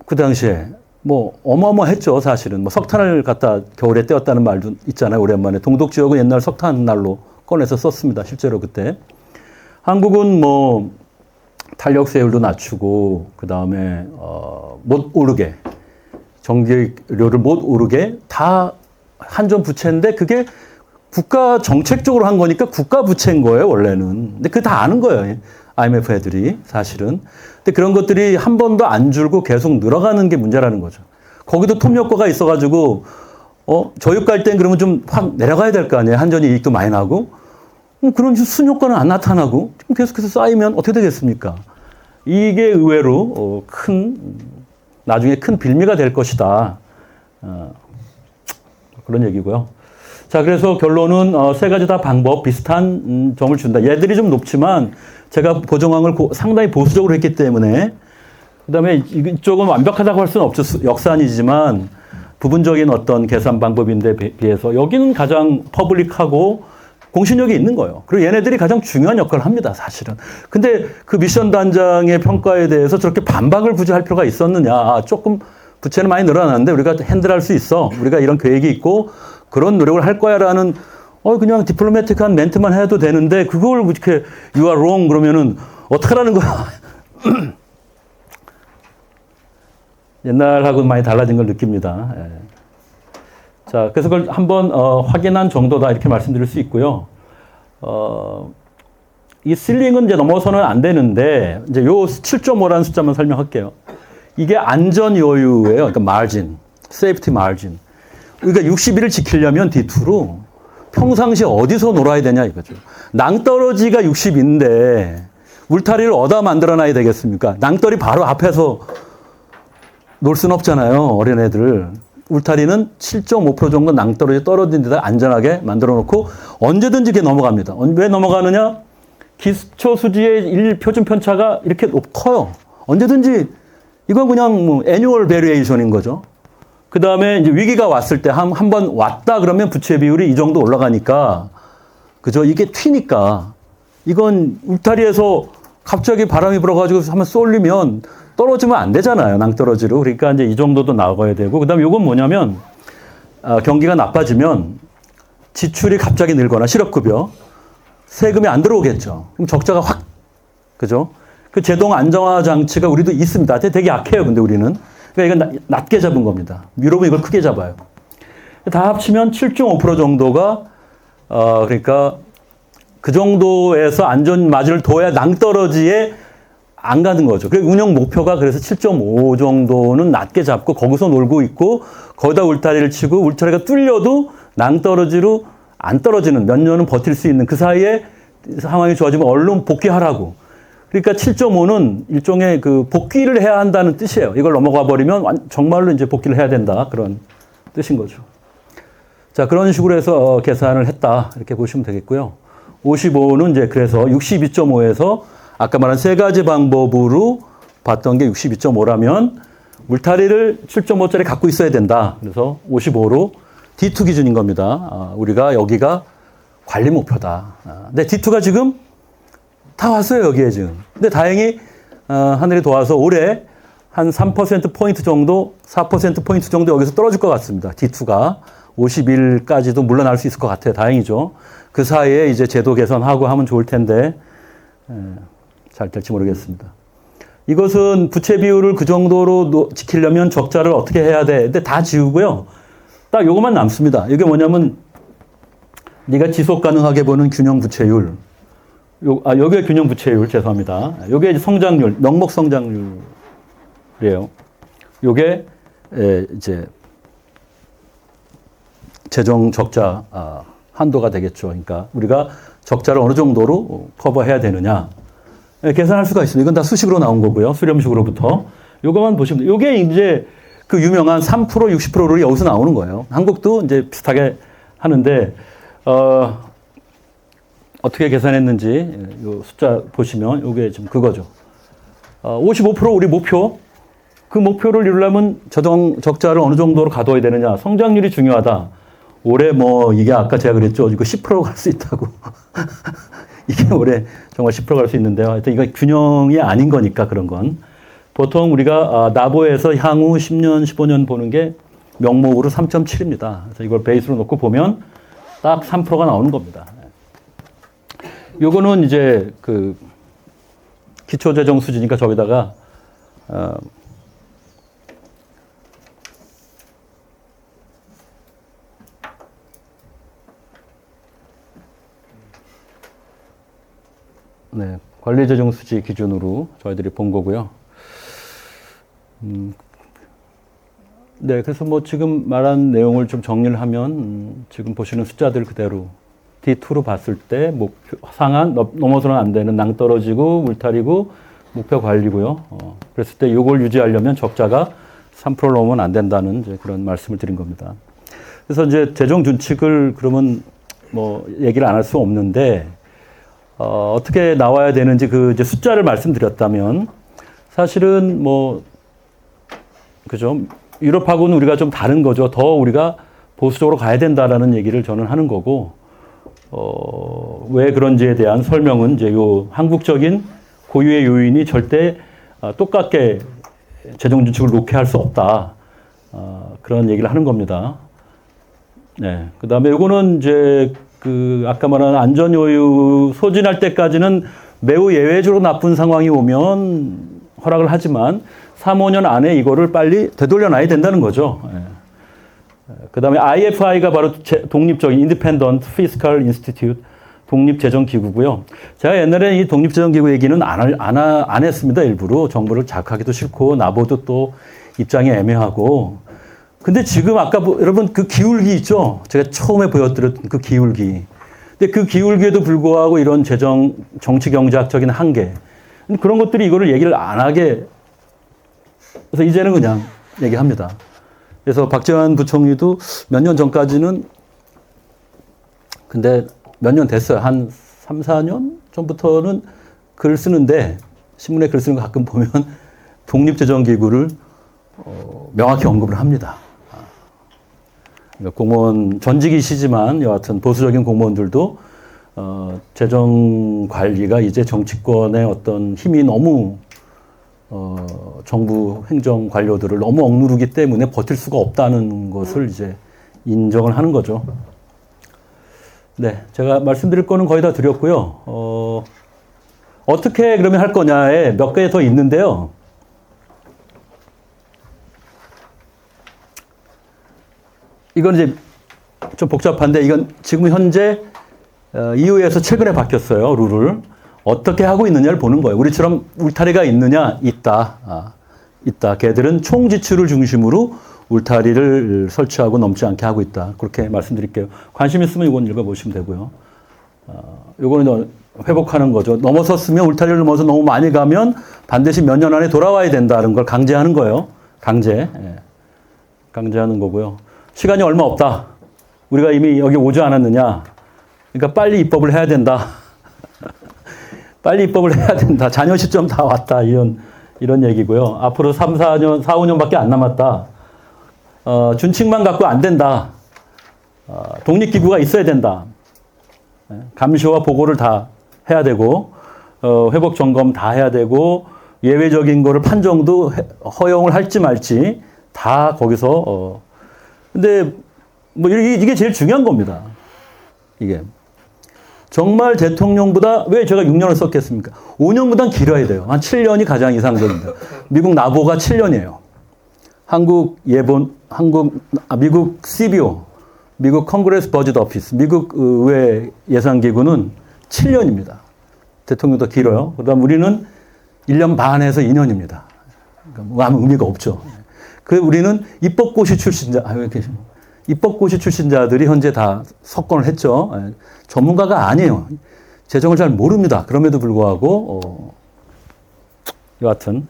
그 당시에 뭐 어마어마했죠, 사실은. 뭐 석탄을 갖다 겨울에 떼었다는 말도 있잖아요, 오랜만에. 동독 지역은 옛날 석탄 날로 꺼내서 썼습니다, 실제로 그때. 한국은 뭐 탄력세율도 낮추고 그 다음에 못 오르게 전기료를 못 오르게 다 한전 부채인데 그게 국가 정책적으로 한 거니까 국가 부채인 거예요, 원래는. 근데 그거 다 아는 거예요, IMF 애들이 사실은. 근데 그런 것들이 한 번도 안 줄고 계속 늘어가는 게 문제라는 거죠. 거기도 톱효과가 있어가지고 저유가 갈 땐 그러면 좀 확 내려가야 될 거 아니에요. 한전이 이익도 많이 나고. 그런 순효과는 안 나타나고 계속해서 쌓이면 어떻게 되겠습니까? 이게 의외로 나중에 큰 빌미가 될 것이다. 그런 얘기고요. 자, 그래서 결론은 세 가지 다 방법 비슷한 점을 준다. 얘들이 좀 높지만 제가 고정항을 상당히 보수적으로 했기 때문에 그다음에 이쪽은 완벽하다고 할 수는 없죠. 역산이지만 부분적인 어떤 계산 방법인데 비해서 여기는 가장 퍼블릭하고 공신력이 있는 거예요. 그리고 얘네들이 가장 중요한 역할을 합니다, 사실은. 근데 그 미션 단장의 평가에 대해서 저렇게 반박을 굳이 할 필요가 있었느냐. 조금 부채는 많이 늘어났는데 우리가 핸들할 수 있어. 우리가 이런 계획이 있고 그런 노력을 할 거야라는 그냥 디플로매틱한 멘트만 해도 되는데 그걸 이렇게 you are wrong 그러면은 어떡하라는 거야. 옛날하고는 많이 달라진 걸 느낍니다. 예. 자, 그래서 그걸 한번 확인한 정도다 이렇게 말씀드릴 수 있고요. 이 실링은 이제 넘어서는 안 되는데 이제 요 7.5라는 숫자만 설명할게요. 이게 안전 여유예요. 그러니까 마진, 세이프티 마진. 그러니까 60일을 지키려면 D2로 평상시 어디서 놀아야 되냐 이거죠. 낭떠러지가 60인데 울타리를 어디다 만들어놔야 되겠습니까? 낭떠러지 바로 앞에서 놀 수는 없잖아요. 어린애들. 울타리는 7.5% 정도 낭떠러지 떨어진 데다 안전하게 만들어 놓고 언제든지 이게 넘어갑니다. 왜 넘어가느냐? 기초 수지의 표준 편차가 이렇게 커요. 언제든지 이건 그냥 뭐 애뉴얼 베리에이션인 거죠. 그 다음에 이제 위기가 왔을 때 한 번 왔다 그러면 부채 비율이 이 정도 올라가니까 그죠? 이게 튀니까 이건 울타리에서 갑자기 바람이 불어가지고 한번 쏠리면 떨어지면 안 되잖아요. 낭떠러지로. 그러니까 이제 이 정도도 나가야 되고. 그 다음에 이건 뭐냐면, 경기가 나빠지면 지출이 갑자기 늘거나 실업급여, 세금이 안 들어오겠죠. 그럼 적자가 확, 그죠? 그 제동 안정화 장치가 우리도 있습니다. 되게 약해요. 근데 우리는. 그러니까 이건 낮게 잡은 겁니다. 유럽은 이걸 크게 잡아요. 다 합치면 7.5% 정도가, 그러니까 그 정도에서 안전 마진을 둬야 낭떠러지에 안 가는 거죠. 그래서 운영 목표가 그래서 7.5 정도는 낮게 잡고 거기서 놀고 있고 거기다 울타리를 치고 울타리가 뚫려도 낭떠러지로 안 떨어지는 몇 년은 버틸 수 있는 그 사이에 상황이 좋아지면 얼른 복귀하라고. 그러니까 7.5는 일종의 그 복귀를 해야 한다는 뜻이에요. 이걸 넘어가 버리면 정말로 이제 복귀를 해야 된다. 그런 뜻인 거죠. 자, 그런 식으로 해서 계산을 했다. 이렇게 보시면 되겠고요. 55는 이제 그래서 62.5에서 아까 말한 세 가지 방법으로 봤던 게 62.5라면 울타리를 7.5짜리 갖고 있어야 된다. 그래서 55로 D2 기준인 겁니다. 우리가 여기가 관리 목표다. 근데 D2가 지금 다 왔어요, 여기에 지금. 근데 다행히 하늘이 도와서 올해 한 3%포인트 정도, 4%포인트 정도 여기서 떨어질 것 같습니다. D2가 50일까지도 물러날 수 있을 것 같아요. 다행이죠. 그 사이에 이제 제도 개선하고 하면 좋을 텐데 잘 될지 모르겠습니다. 이것은 부채 비율을 그 정도로 지키려면 적자를 어떻게 해야 돼? 근데 다 지우고요. 딱 요것만 남습니다. 이게 뭐냐면 네가 지속 가능하게 보는 균형 부채율. 여기가 균형 부채율, 죄송합니다. 요게 이제 성장률, 명목 성장률이에요. 요게 이제 재정 적자 한도가 되겠죠. 그러니까 우리가 적자를 어느 정도로 커버해야 되느냐. 계산할 수가 있습니다. 이건 다 수식으로 나온 거고요. 수렴식으로부터. 요거만 보시면 돼요. 요게 이제 그 유명한 3%, 60%를 여기서 나오는 거예요. 한국도 이제 비슷하게 하는데, 어떻게 계산했는지 요 숫자 보시면 요게 지금 그거죠. 55% 우리 목표. 그 목표를 이루려면 적자를 어느 정도로 가둬야 되느냐. 성장률이 중요하다. 올해 뭐 이게 아까 제가 그랬죠. 이거 10% 갈 수 있다고. 이게 올해 정말 10% 갈 수 있는데요. 하여튼 이거 균형이 아닌 거니까 그런 건. 보통 우리가 나보에서 향후 10년, 15년 보는 게 명목으로 3.7입니다. 그래서 이걸 베이스로 놓고 보면 딱 3%가 나오는 겁니다. 요거는 이제 그 기초재정 수지니까 저기다가 네, 관리재정 수지 기준으로 저희들이 본 거고요. 네, 그래서 뭐 지금 말한 내용을 좀 정리를 하면 지금 보시는 숫자들 그대로 D2로 봤을 때 목표 상한 넘어서는 안 되는 낭떠러지고 울타리고 목표 관리고요. 그랬을 때 이걸 유지하려면 적자가 3%를 넘으면 안 된다는 이제 그런 말씀을 드린 겁니다. 그래서 이제 재정 준칙을 그러면 뭐 얘기를 안 할 수 없는데 어떻게 나와야 되는지 그 이제 숫자를 말씀드렸다면 사실은 뭐 그죠? 유럽하고는 우리가 좀 다른 거죠. 더 우리가 보수적으로 가야 된다라는 얘기를 저는 하는 거고, 왜 그런지에 대한 설명은 이제 요 한국적인 고유의 요인이 절대 똑같게 재정 준칙을 놓게 할 수 없다. 그런 얘기를 하는 겁니다. 네. 그 다음에 요거는 이제 그 아까 말한 안전 요유 소진할 때까지는 매우 예외적으로 나쁜 상황이 오면 허락을 하지만 3, 5년 안에 이거를 빨리 되돌려놔야 된다는 거죠. 그 다음에 IFI가 바로 독립적인 Independent Fiscal Institute, 독립재정기구고요. 제가 옛날에 이 독립재정기구 얘기는 안 했습니다. 일부러. 정부를 자극하기도 싫고, 나보도 또 입장이 애매하고. 근데 지금 아까 여러분 그 기울기 있죠? 제가 처음에 보여드렸던 그 기울기. 근데 그 기울기에도 불구하고 이런 정치경제학적인 한계. 그런 것들이 이거를 얘기를 안 하게 그래서 이제는 그냥 얘기합니다. 그래서 박재환 부총리도 몇 년 전까지는 근데 몇 년 됐어요. 한 3, 4년 전부터는 글 쓰는데 신문에 글 쓰는 거 가끔 보면 독립재정기구를 명확히 언급을 합니다. 그러니까 공무원 전직이시지만 여하튼 보수적인 공무원들도 재정 관리가 이제 정치권의 어떤 힘이 너무 정부 행정 관료들을 너무 억누르기 때문에 버틸 수가 없다는 것을 이제 인정을 하는 거죠. 네, 제가 말씀드릴 거는 거의 다 드렸고요. 어떻게 그러면 할 거냐에 몇 개 더 있는데요. 이건 이제 좀 복잡한데 이건 지금 현재 EU에서 최근에 바뀌었어요. 룰을. 어떻게 하고 있느냐를 보는 거예요. 우리처럼 울타리가 있느냐? 있다. 있다. 걔들은 총 지출을 중심으로 울타리를 설치하고 넘지 않게 하고 있다. 그렇게 말씀드릴게요. 관심 있으면 이건 읽어보시면 되고요. 이거는 회복하는 거죠. 넘어섰으면 울타리를 넘어서 너무 많이 가면 반드시 몇 년 안에 돌아와야 된다는 걸 강제하는 거예요. 강제. 예. 강제하는 거고요. 시간이 얼마 없다. 우리가 이미 여기 오지 않았느냐. 그러니까 빨리 입법을 해야 된다. 빨리 입법을 해야 된다. 잔여 시점 다 왔다. 이런 얘기고요. 앞으로 3, 4년, 4, 5년밖에 안 남았다. 준칙만 갖고 안 된다. 독립기구가 있어야 된다. 감시와 보고를 다 해야 되고, 회복 점검 다 해야 되고, 예외적인 거를 판정도 허용을 할지 말지 다 거기서, 근데 뭐 이게 제일 중요한 겁니다. 이게. 정말 대통령보다 왜 제가 6년을 썼겠습니까? 5년보단 길어야 돼요. 한 7년이 가장 이상적입니다. 미국 나보가 7년이에요. 미국 CBO, 미국 컨그레스 버짓 오피스, 미국 의회 예산기구는 7년입니다. 대통령도 길어요. 그 다음 우리는 1년 반에서 2년입니다. 그러니까 뭐 아무 의미가 없죠. 우리는 입법고시 출신자들이 현재 다 석권을 했죠. 전문가가 아니에요. 재정을 잘 모릅니다. 그럼에도 불구하고 여하튼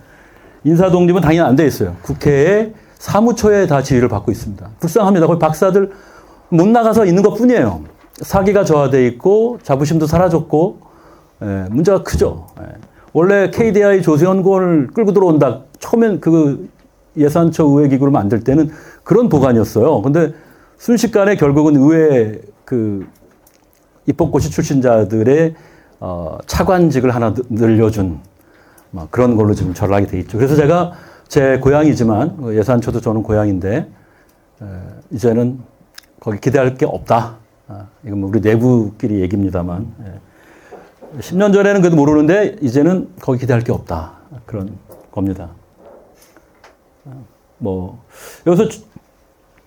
인사 독립은 당연히 안 돼 있어요. 국회에 사무처에 다 지휘를 받고 있습니다. 불쌍합니다. 거기 박사들 못 나가서 있는 것뿐이에요. 사기가 저하돼 있고 자부심도 사라졌고 문제가 크죠. 원래 KDI 조세현권을 끌고 들어온다. 처음엔 그 예산처 의회기구를 만들 때는 그런 보관이었어요. 근데 순식간에 결국은 의회 그 입법고시 출신자들의 차관직을 하나 늘려준 그런 걸로 지금 전락이 돼 있죠. 그래서 제가 제 고향이지만 예산초도 저는 고향인데 이제는 거기 기대할 게 없다. 이건 뭐 우리 내부끼리 얘기입니다만 10년 전에는 그래도 모르는데 이제는 거기 기대할 게 없다. 그런 겁니다. 뭐 여기서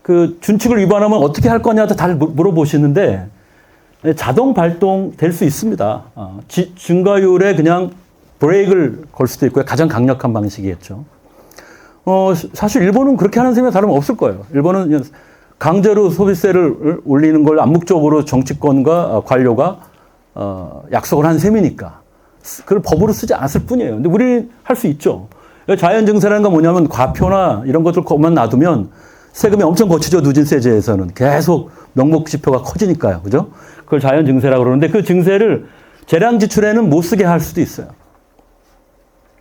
그 준칙을 위반하면 어떻게 할 거냐도 다 물어보시는데 자동 발동 될 수 있습니다. 증가율에 그냥 브레이크를 걸 수도 있고요. 가장 강력한 방식이겠죠. 사실 일본은 그렇게 하는 셈에 다름없을 거예요. 일본은 강제로 소비세를 올리는 걸 암묵적으로 정치권과 관료가 약속을 한 셈이니까 그걸 법으로 쓰지 않았을 뿐이에요. 근데 우리는 할 수 있죠. 자연 증세라는 건 뭐냐면 과표나 이런 것들만 놔두면 세금이 엄청 거치죠. 누진세제에서는 계속 명목지표가 커지니까요. 그죠? 그걸 자연 증세라고 그러는데 그 증세를 재량 지출에는 못 쓰게 할 수도 있어요.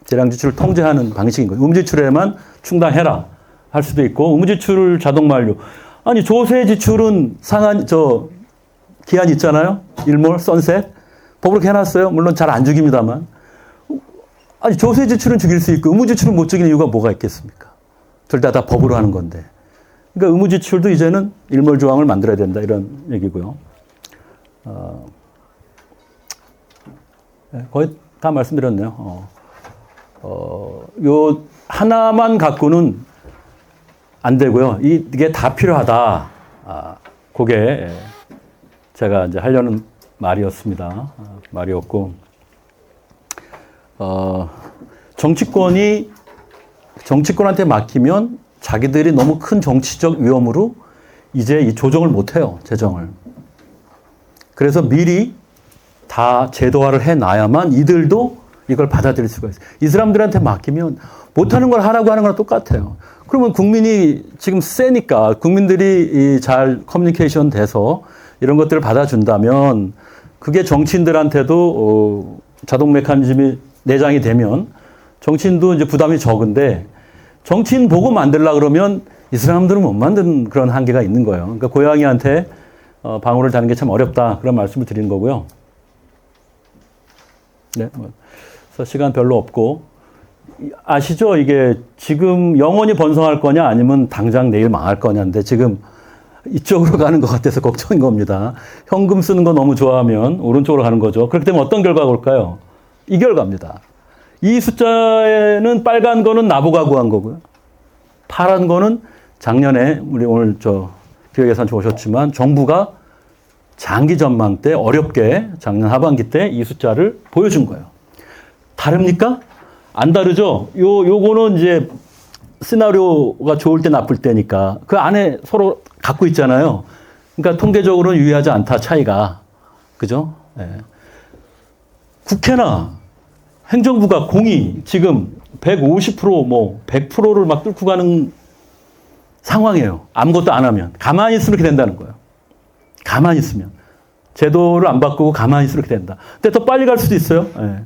재량 지출을 통제하는 방식인 거예요. 의무지출에만 충당해라 할 수도 있고 의무지출을 자동 만료. 아니 조세 지출은 기한 있잖아요. 일몰, 선셋. 법으로 해놨어요. 물론 잘 안 죽입니다만. 아니 조세 지출은 죽일 수 있고 의무지출은 못 죽이는 이유가 뭐가 있겠습니까? 둘 다 법으로 하는 건데. 그러니까 의무지출도 이제는 일몰 조항을 만들어야 된다 이런 얘기고요. 거의 다 말씀드렸네요. 요 하나만 갖고는 안 되고요. 이게 다 필요하다. 그게 제가 이제 하려는 말이었습니다. 말이었고, 정치권한테 맡기면 자기들이 너무 큰 정치적 위험으로 이제 이 조정을 못 해요. 재정을. 그래서 미리 다 제도화를 해놔야만 이들도 이걸 받아들일 수가 있어요. 이 사람들한테 맡기면 못하는 걸 하라고 하는 거랑 똑같아요. 그러면 국민이 지금 세니까 국민들이 잘 커뮤니케이션 돼서 이런 것들을 받아준다면 그게 정치인들한테도 자동 메커니즘이 내장이 되면 정치인도 이제 부담이 적은데 정치인 보고 만들려고 그러면 이 사람들은 못 만드는 그런 한계가 있는 거예요. 그러니까 고양이한테 방울을 다는 게 참 어렵다. 그런 말씀을 드리는 거고요. 네. 그래서 시간 별로 없고 아시죠? 이게 지금 영원히 번성할 거냐 아니면 당장 내일 망할 거냐인데 지금 이쪽으로 가는 것 같아서 걱정인 겁니다. 현금 쓰는 거 너무 좋아하면 오른쪽으로 가는 거죠. 그렇기 때문에 어떤 결과가 올까요? 이 결과입니다. 이 숫자에는 빨간 거는 나보가 구한 거고요. 파란 거는 작년에 우리 오늘 기획예산처 오셨지만 정부가 장기 전망 때 어렵게 작년 하반기 때 이 숫자를 보여준 거예요. 다릅니까? 안 다르죠? 요거는 이제 시나리오가 좋을 때 나쁠 때니까 그 안에 서로 갖고 있잖아요. 그러니까 통계적으로는 유의하지 않다 차이가. 그죠? 네. 국회나 행정부가 공이 지금 150% 100%를 막 뚫고 가는 상황이에요. 아무것도 안 하면. 가만히 있으면 이렇게 된다는 거예요. 가만히 있으면. 제도를 안 바꾸고 가만히 있으면 이렇게 된다. 근데 더 빨리 갈 수도 있어요. 네.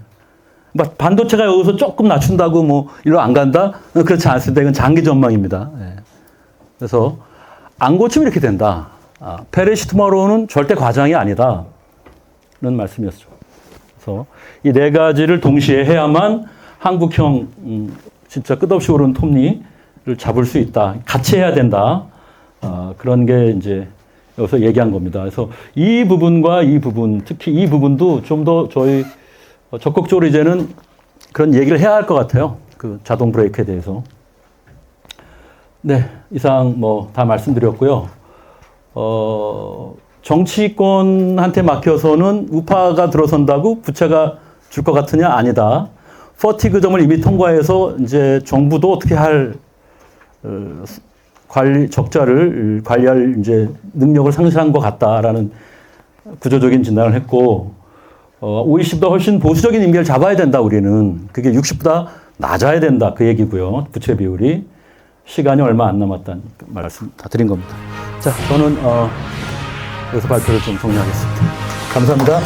반도체가 여기서 조금 낮춘다고 이리로 안 간다? 그렇지 않습니다. 이건 장기 전망입니다. 네. 그래서 안 고치면 이렇게 된다. 페리시 투모로우는 절대 과장이 아니다. 라는 말씀이었죠. 그래서 이 네 가지를 동시에 해야만 한국형 진짜 끝없이 오르는 톱니를 잡을 수 있다. 같이 해야 된다. 그런 게 이제 여기서 얘기한 겁니다. 그래서 이 부분과 이 부분, 특히 이 부분도 좀 더 저희 적극적으로 이제는 그런 얘기를 해야 할 것 같아요. 그 자동 브레이크에 대해서. 네, 이상 다 말씀드렸고요. 정치권한테 맡겨서는 우파가 들어선다고 부채가 줄 것 같으냐? 아니다. 퍼티그 점을 이미 통과해서 이제 정부도 어떻게 할 적자를 관리할 이제 능력을 상실한 것 같다라는 구조적인 진단을 했고, OECD보다 훨씬 보수적인 임계를 잡아야 된다, 우리는. 그게 60보다 낮아야 된다, 그 얘기고요. 부채 비율이. 시간이 얼마 안 남았다는 말씀 다 드린 겁니다. 자, 저는 여기서 발표를 좀 정리하겠습니다. 감사합니다.